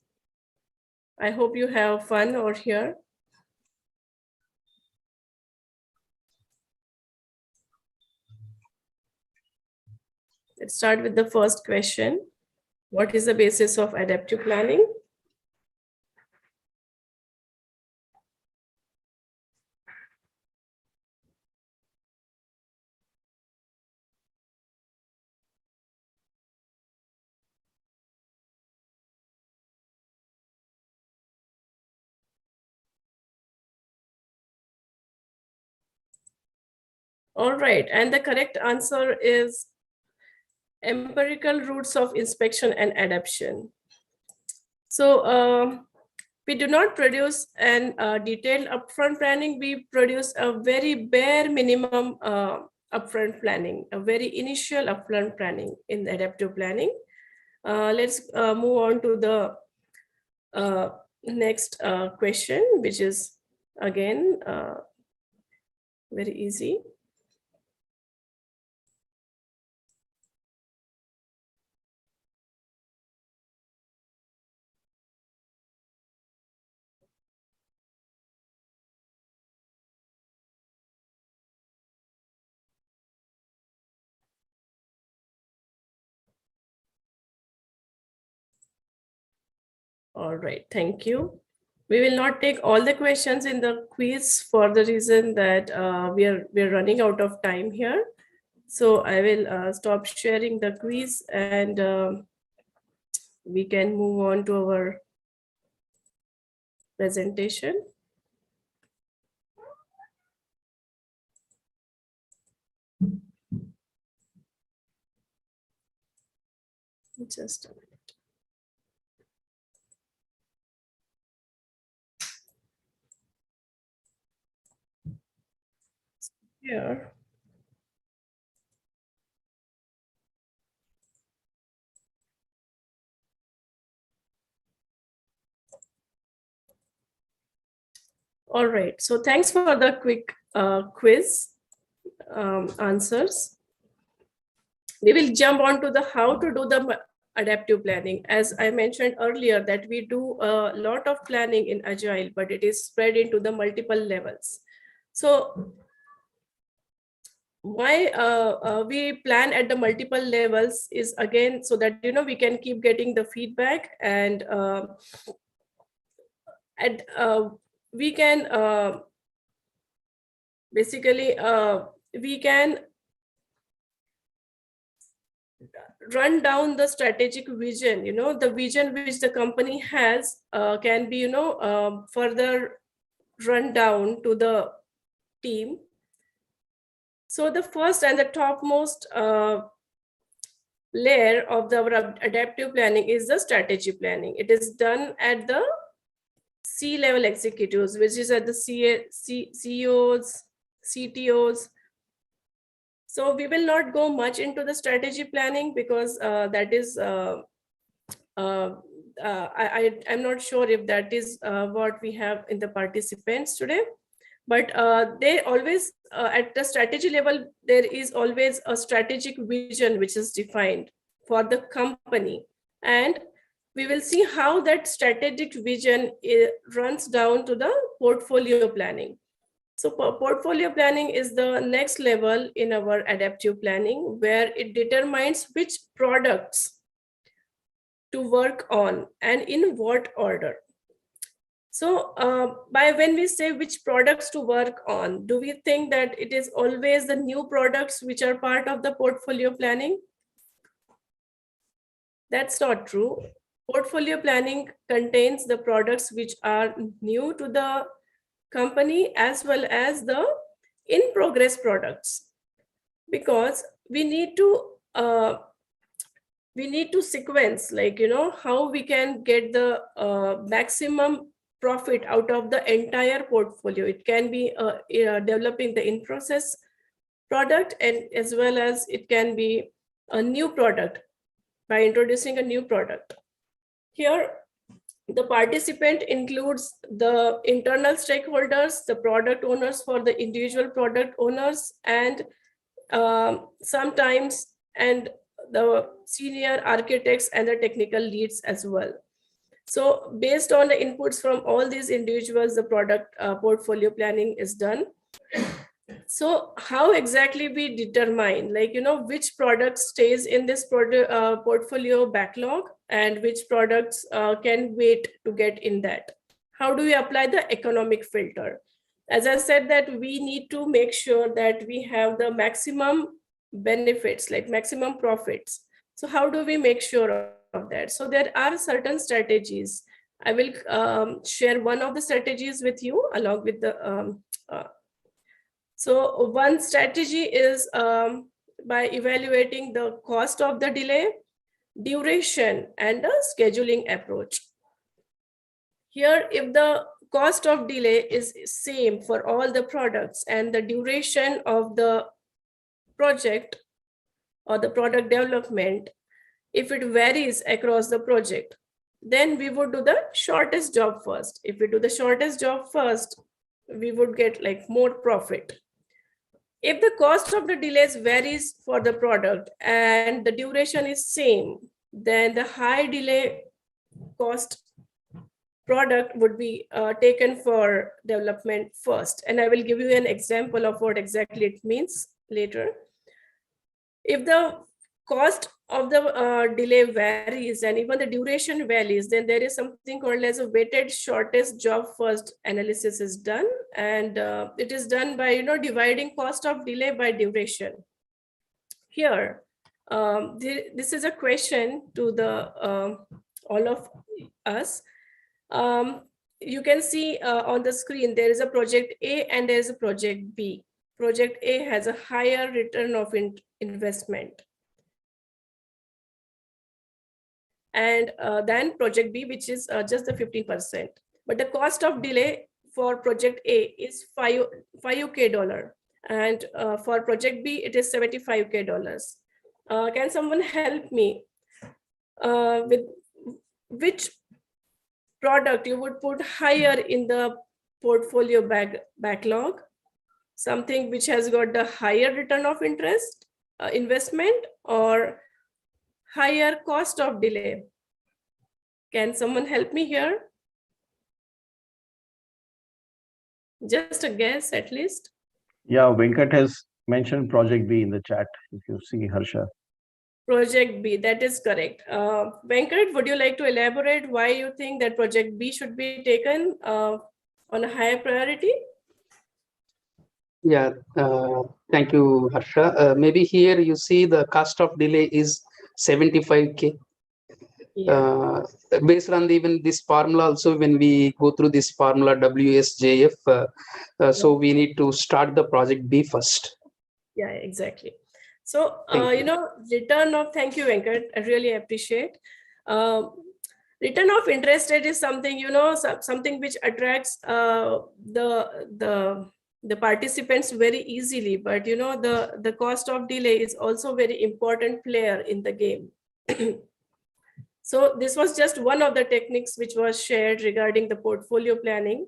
I hope you have fun over here. Let's start with the first question. What is the basis of adaptive planning? All right, and the correct answer is empirical roots of inspection and adaptation. So we do not produce an detailed upfront planning. We produce a very bare minimum upfront planning, a very initial upfront planning in the adaptive planning. Let's move on to the next question, which is again very easy. All right, thank you. We will not take all the questions in the quiz for the reason that we're running out of time here. So I will stop sharing the quiz and we can move on to our presentation. Just a minute. Here. All right, so thanks for the quick quiz answers. We will jump on to the how to do the adaptive planning. As I mentioned earlier, that we do a lot of planning in Agile, but it is spread into the multiple levels. So why we plan at the multiple levels is again so that we can keep getting the feedback, and we can basically we can run down the strategic vision. The vision which the company has can be further run down to the team. So the first and the topmost layer of the adaptive planning is the strategy planning. It is done at the C-level executives, which is at the CEOs, CTOs. So we will not go much into the strategy planning because that is, I'm not sure if that is what we have in the participants today. But they always, at the strategy level, there is always a strategic vision which is defined for the company. And we will see how that strategic vision runs down to the portfolio planning. So portfolio planning is the next level in our adaptive planning, where it determines which products to work on and in what order. So by when we say which products to work on, do we think that it is always the new products which are part of the portfolio planning? That's not true. Portfolio planning contains the products which are new to the company as well as the in-progress products, because we need to sequence, like, how we can get the maximum profit out of the entire portfolio. It can be developing the in-process product, and as well as it can be a new product by introducing a new product. Here, the participant includes the internal stakeholders, the product owners for the individual product owners, and sometimes and the senior architects and the technical leads as well. So based on the inputs from all these individuals, the product portfolio planning is done. So how exactly we determine, like, which product stays in this portfolio backlog and which products can wait to get in that? How do we apply the economic filter? As I said, that we need to make sure that we have the maximum benefits, like maximum profits. So how do we make sure of that? So there are certain strategies. I will share one of the strategies with you along with the so one strategy is by evaluating the cost of the delay, duration, and the scheduling approach. Here, if the cost of delay is same for all the products and the duration of the project or the product development, if it varies across the project, then we would do the shortest job first. If we do the shortest job first, we would get like more profit. If the cost of the delays varies for the product and the duration is same, then the high delay cost product would be taken for development first. And I will give you an example of what exactly it means later. If the cost of the delay varies and even the duration varies, then there is something called as a weighted shortest job first analysis is done, and it is done by dividing cost of delay by duration. Here, this is a question to the all of us. You can see on the screen there is a project A and there is a project B. Project A has a higher return of investment and then project B, which is just the 15%. But the cost of delay for project A is $5K, and for project B it is $75K. Can someone help me with which product you would put higher in the portfolio backlog? Something which has got the higher return of investment, or higher cost of delay. Can someone help me here? Just a guess at least. Yeah, Venkat has mentioned Project B in the chat, if you see, Harsha. Project B, that is correct. Venkat, would you like to elaborate why you think that Project B should be taken on a higher priority? Yeah, thank you, Harsha. Maybe here you see the cost of delay is 75K. Yeah. Based on even this formula also, when we go through this formula WSJF, so we need to start the project B first. Yeah, exactly. So, return of, thank you, Venkat. I really appreciate. Return of interest rate is something, something which attracts the participants very easily. But, the cost of delay is also very important player in the game. So this was just one of the techniques which was shared regarding the portfolio planning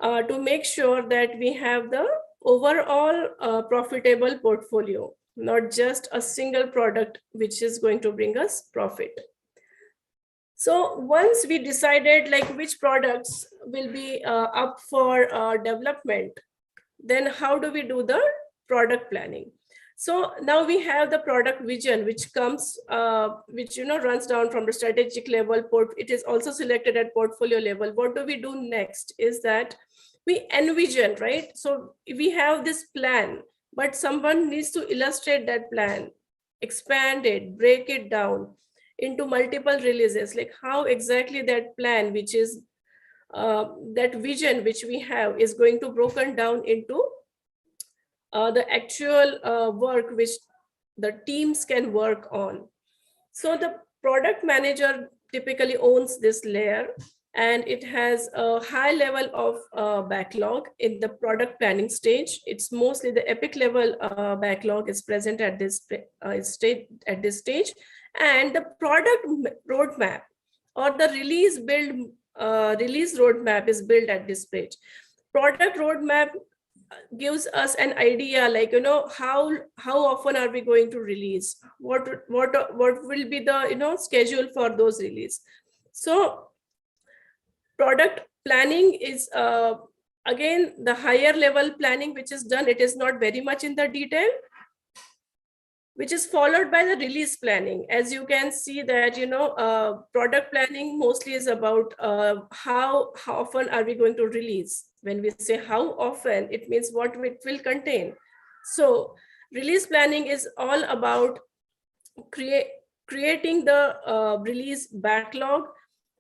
to make sure that we have the overall profitable portfolio, not just a single product which is going to bring us profit. So once we decided like which products will be up for development, then how do we do the product planning? So now we have the product vision, which comes, which runs down from the strategic level. It is also selected at portfolio level. What do we do next is that we envision, right? So we have this plan, but someone needs to illustrate that plan, expand it, break it down into multiple releases, like how exactly that plan, which is that vision which we have, is going to broken down into the actual work which the teams can work on. So the product manager typically owns this layer, and it has a high level of backlog in the product planning stage. It's mostly the epic level backlog is present at this stage, and the product roadmap or the release roadmap is built at this stage. Product roadmap gives us an idea, like how often are we going to release, what will be the schedule for those release. So product planning is again the higher level planning which is done. It is not very much in the detail, which is followed by the release planning. As you can see that product planning mostly is about how often are we going to release. When we say how often, it means what it will contain. So release planning is all about creating the release backlog,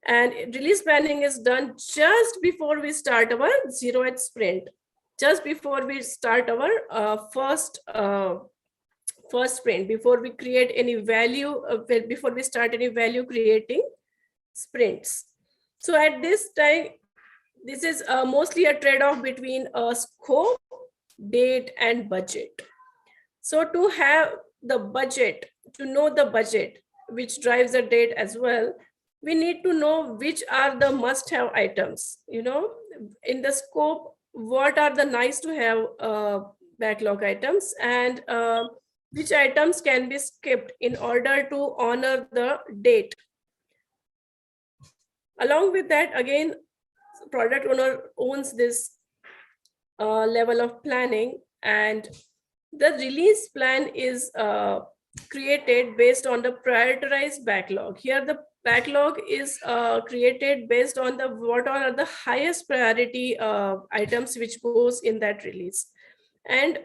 and release planning is done just before we start our 0th sprint, just before we start our first sprint, before we create any value, before we start any value creating sprints. So at this time, this is mostly a trade-off between scope, date, and budget. So to have the budget, to know the budget, which drives the date as well, we need to know which are the must-have items. In the scope, what are the nice-to-have backlog items, and which items can be skipped in order to honor the date. Along with that, again, product owner owns this level of planning, and the release plan is created based on the prioritized backlog. Here, the backlog is created based on what are the highest priority items which goes in that release. And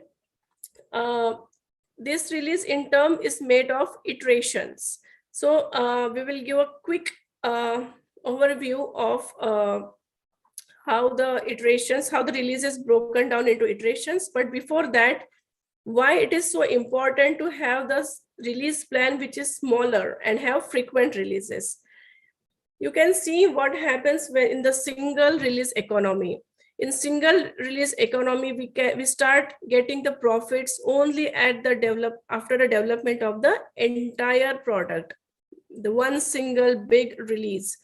this release in term is made of iterations. So we will give a quick overview of how the release is broken down into iterations. But before that, why it is so important to have the release plan which is smaller and have frequent releases. You can see what happens when in the single release economy. In single release economy, we start getting the profits only at after the development of the entire product, the one single big release.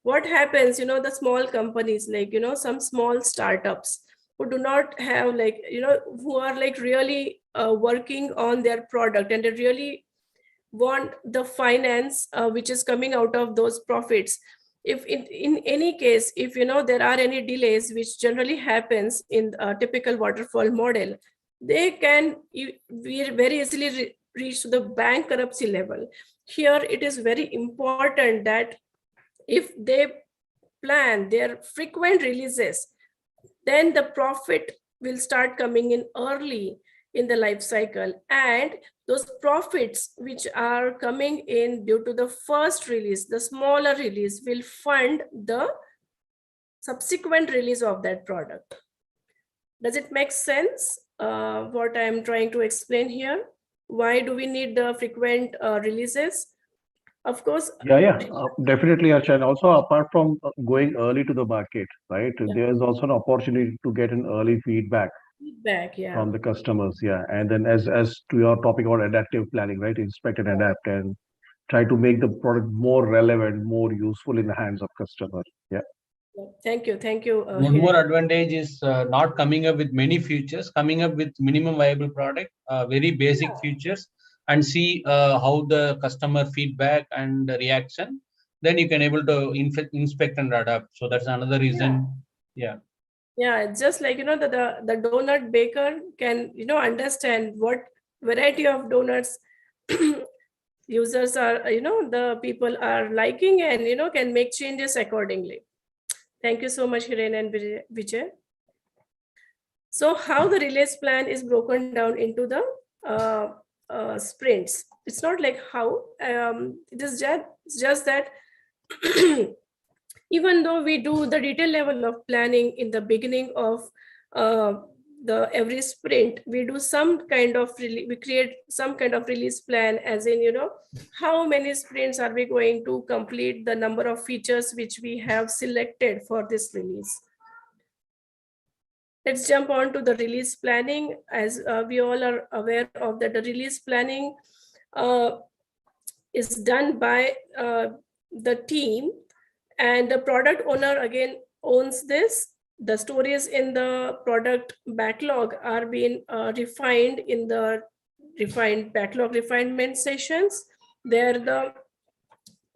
What happens, the small companies, like some small startups who do not have who are really working on their product, and they really want the finance which is coming out of those profits. If in any case, if there are any delays, which generally happens in a typical waterfall model, they can very easily reach to the bankruptcy level. Here it is very important that if they plan their frequent releases, then the profit will start coming in early in the life cycle, and those profits which are coming in due to the first release, the smaller release, will fund the subsequent release of that product. Does it make sense what I'm trying to explain here? Why do we need the frequent releases? Of course. Definitely, Harsha. And also, apart from going early to the market, right, there's also an opportunity to get an early feedback from the customers. And then as to your topic about adaptive planning, right, inspect and adapt and try to make the product more relevant, more useful in the hands of customers. Thank you. One more advantage is not coming up with many features, coming up with minimum viable product, very basic features, and see how the customer feedback and reaction. Then you can able to inspect and adapt. So that's another reason. It's just like the donut baker can understand what variety of donuts users are the people are liking, and can make changes accordingly. Thank you so much, Hiren and Vijay. So how the release plan is broken down into the sprints. It's not like how, it is just that even though we do the detail level of planning in the beginning of the every sprint, we do some kind of we create some kind of release plan, as in how many sprints are we going to complete the number of features which we have selected for this release. Let's jump on to the release planning. As we all are aware of that, the release planning is done by the team, and the product owner again owns this. The stories in the product backlog are being refined in the backlog refinement sessions. There the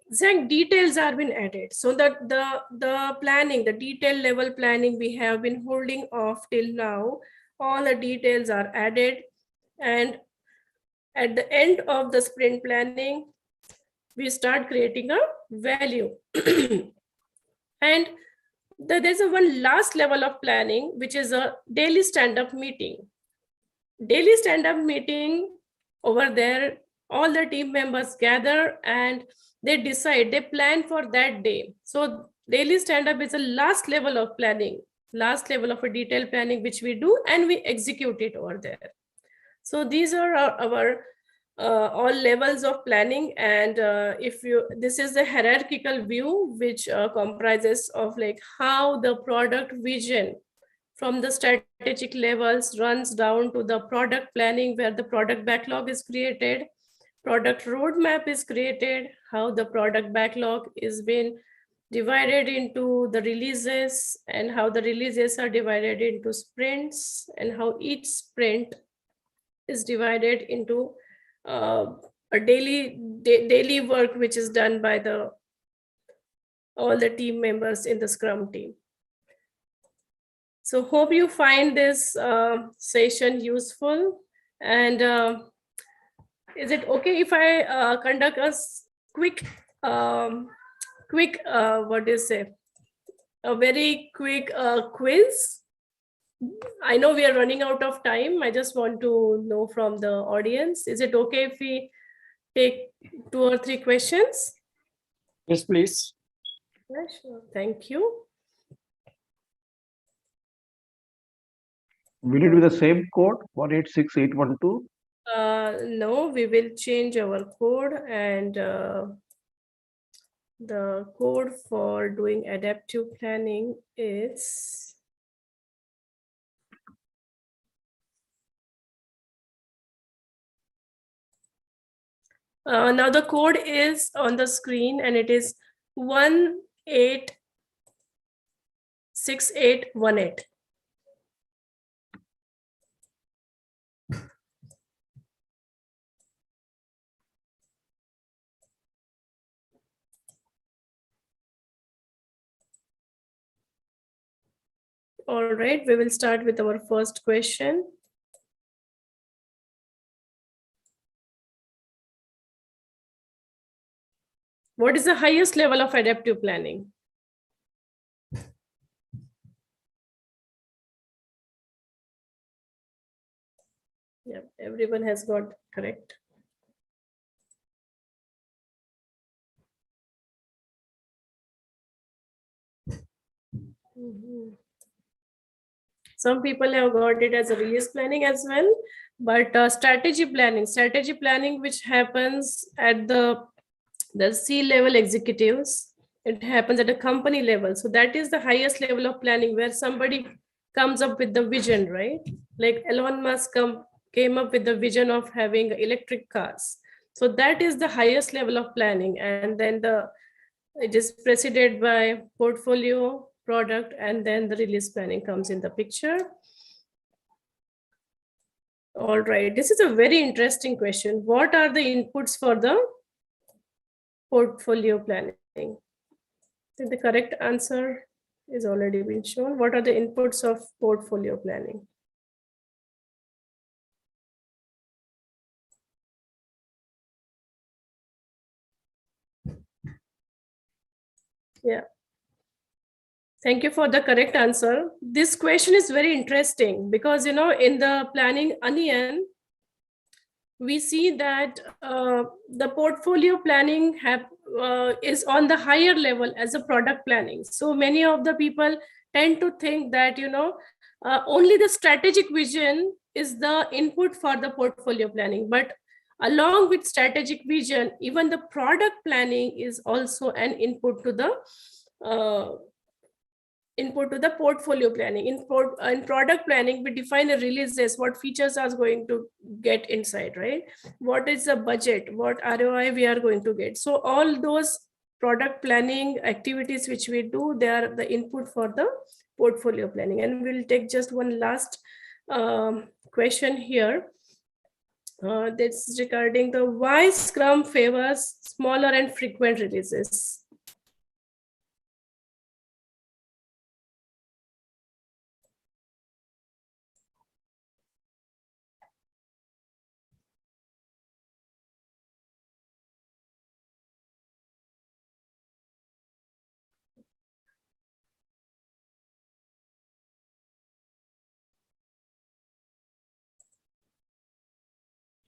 exact details are being added, so that the planning, the detail level planning we have been holding off till now, all the details are added, and at the end of the sprint planning, we start creating a value. And there's one last level of planning, which is a daily stand-up meeting. Daily stand-up meeting, over there, all the team members gather and they decide, they plan for that day. So daily stand-up is the last level of planning, last level of a detailed planning, which we do and we execute it over there. So these are our all levels of planning. And this is the hierarchical view, which comprises of like how the product vision from the strategic levels runs down to the product planning, where the product backlog is created, product roadmap is created, how the product backlog is been divided into the releases, and how the releases are divided into sprints, and how each sprint is divided into a daily work which is done by all the team members in the Scrum team. So hope you find this session useful. And is it okay if I conduct a quick, what do you say, a very quick quiz? I know we are running out of time. I just want to know from the audience, is it okay if we take 2 or 3 questions? Yes, please. Yeah, sure. Thank you. Will it be the same code, 186812? No, we will change our code, and the code for doing adaptive planning is now the code is on the screen, and it is 186818. All right, we will start with our first question. What is the highest level of adaptive planning? Yeah, everyone has got correct. Some people have got it as a release planning as well, but strategy planning which happens at the C-level executives, it happens at a company level. So that is the highest level of planning where somebody comes up with the vision, right? Like Elon Musk came up with the vision of having electric cars. So that is the highest level of planning. And then it is preceded by portfolio, product, and then the release planning comes in the picture. All right, this is a very interesting question. What are the inputs for the portfolio planning? The correct answer is already been shown. What are the inputs of portfolio planning? Yeah. Thank you for the correct answer. This question is very interesting because, you know, in the planning onion, we see that the portfolio planning is on the higher level as a product planning. So many of the people tend to think that, you know, only the strategic vision is the input for the portfolio planning. But along with strategic vision, even the product planning is also an input to the portfolio planning. In product planning, we define the releases, what features are going to get inside, right? What is the budget, what ROI we are going to get. So all those product planning activities which we do, they are the input for the portfolio planning. And we'll take just one last question here. That's regarding the why Scrum favors smaller and frequent releases.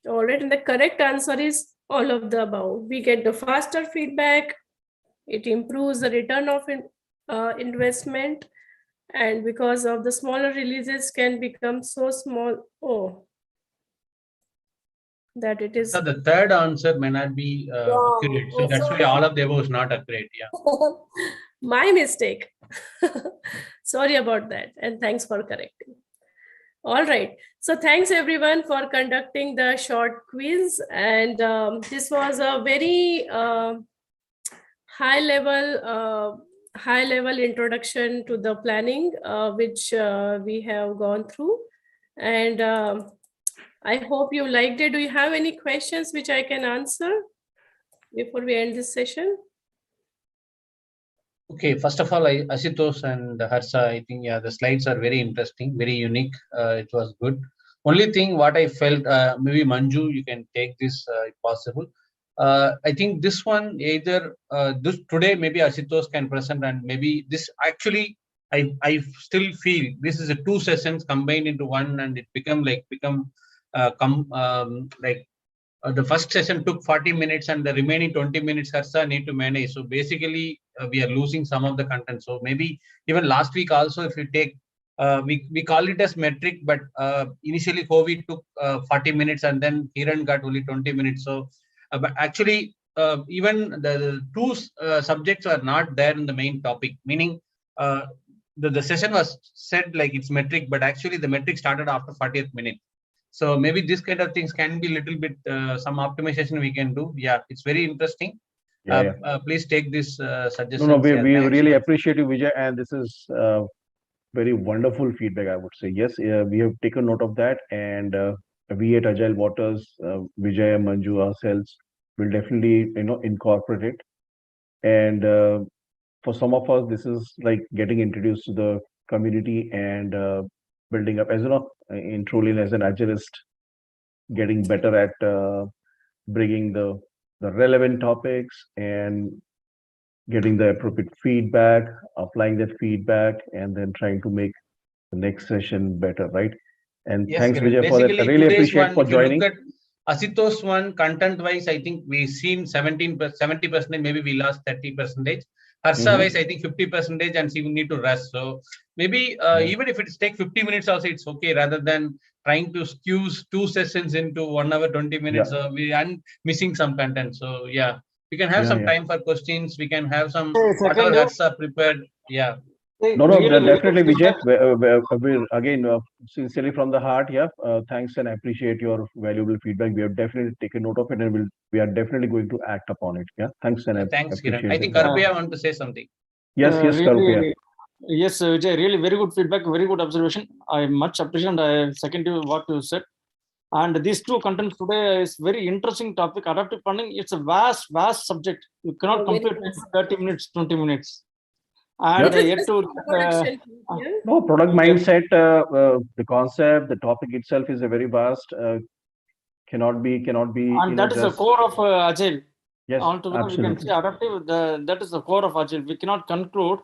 All right, and the correct answer is all of the above. We get the faster feedback, it improves the return of investment, and because of the smaller releases can become so small, that it is. So the third answer may not be accurate. So that's why all of the above is not accurate. Yeah. My mistake. Sorry about that, and thanks for correcting. All right, so thanks everyone for conducting the short quiz, and this was a very high level introduction to the planning, which we have gone through, and I hope you liked it. Do you have any questions which I can answer before we end this session? Okay, first of all, Ashutosh and Harsha, I think, yeah, the slides are very interesting, very unique. It was good. Only thing what I felt, maybe Manju, you can take this if possible. I think this one, either this today, maybe Ashutosh can present, and maybe this actually, I still feel this is a 2 sessions combined into one, and it the first session took 40 minutes and the remaining 20 minutes Harsha need to manage. So basically, we are losing some of the content. So maybe even last week also, if you take, we call it as metric, but initially COVID took 40 minutes and then Kiran got only 20 minutes. So, but actually, even the 2 subjects are not there in the main topic, meaning the session was said like it's metric, but actually the metric started after 40th minute. So maybe this kind of things can be a little bit some optimization we can do. Yeah, it's very interesting. Please take this suggestion. No, we really appreciate you, Vijay, and this is very wonderful feedback, I would say. Yes, we have taken note of that, and we at AgileWaters, Vijay, Manju, ourselves will definitely incorporate it. And for some of us, this is like getting introduced to the community and building up, as you know, in truly as an agilist, getting better at bringing the relevant topics and getting the appropriate feedback, applying that feedback, and then trying to make the next session better, right? And Yes, thanks, Kiran. Vijay, for that. I really Today's appreciate one, for if you look joining. at Asito's one, content-wise, I think we've seen 70%, maybe we lost 30%. Harsha-wise, I think 50%, and she will need to rest. So maybe even if it takes 50 minutes also, it's okay, rather than trying to squeeze 2 sessions into 1 hour, 20 minutes. We are missing some content. So yeah, we can have some time for questions. We can have some, whatever Harsha prepared. Yeah. No, definitely, Vijay. We're again, sincerely from the heart, yeah. Thanks, and I appreciate your valuable feedback. We have definitely taken note of it, and we are definitely going to act upon it. Yeah, thanks, and thanks, appreciate Kiran. I think Karupaya want to say something. Yes, Karupaya. Yes, Vijay, really very good feedback, very good observation. I much appreciate and I second you what you said. And these two contents today is very interesting topic. Adaptive planning, it's a vast subject. You cannot compare 30 minutes, 20 minutes. And yet to no product mindset, the concept, the topic itself is a very vast. Cannot be. And that is the core of Agile. Yes, altogether, we can say adaptive. That is the core of Agile. We cannot conclude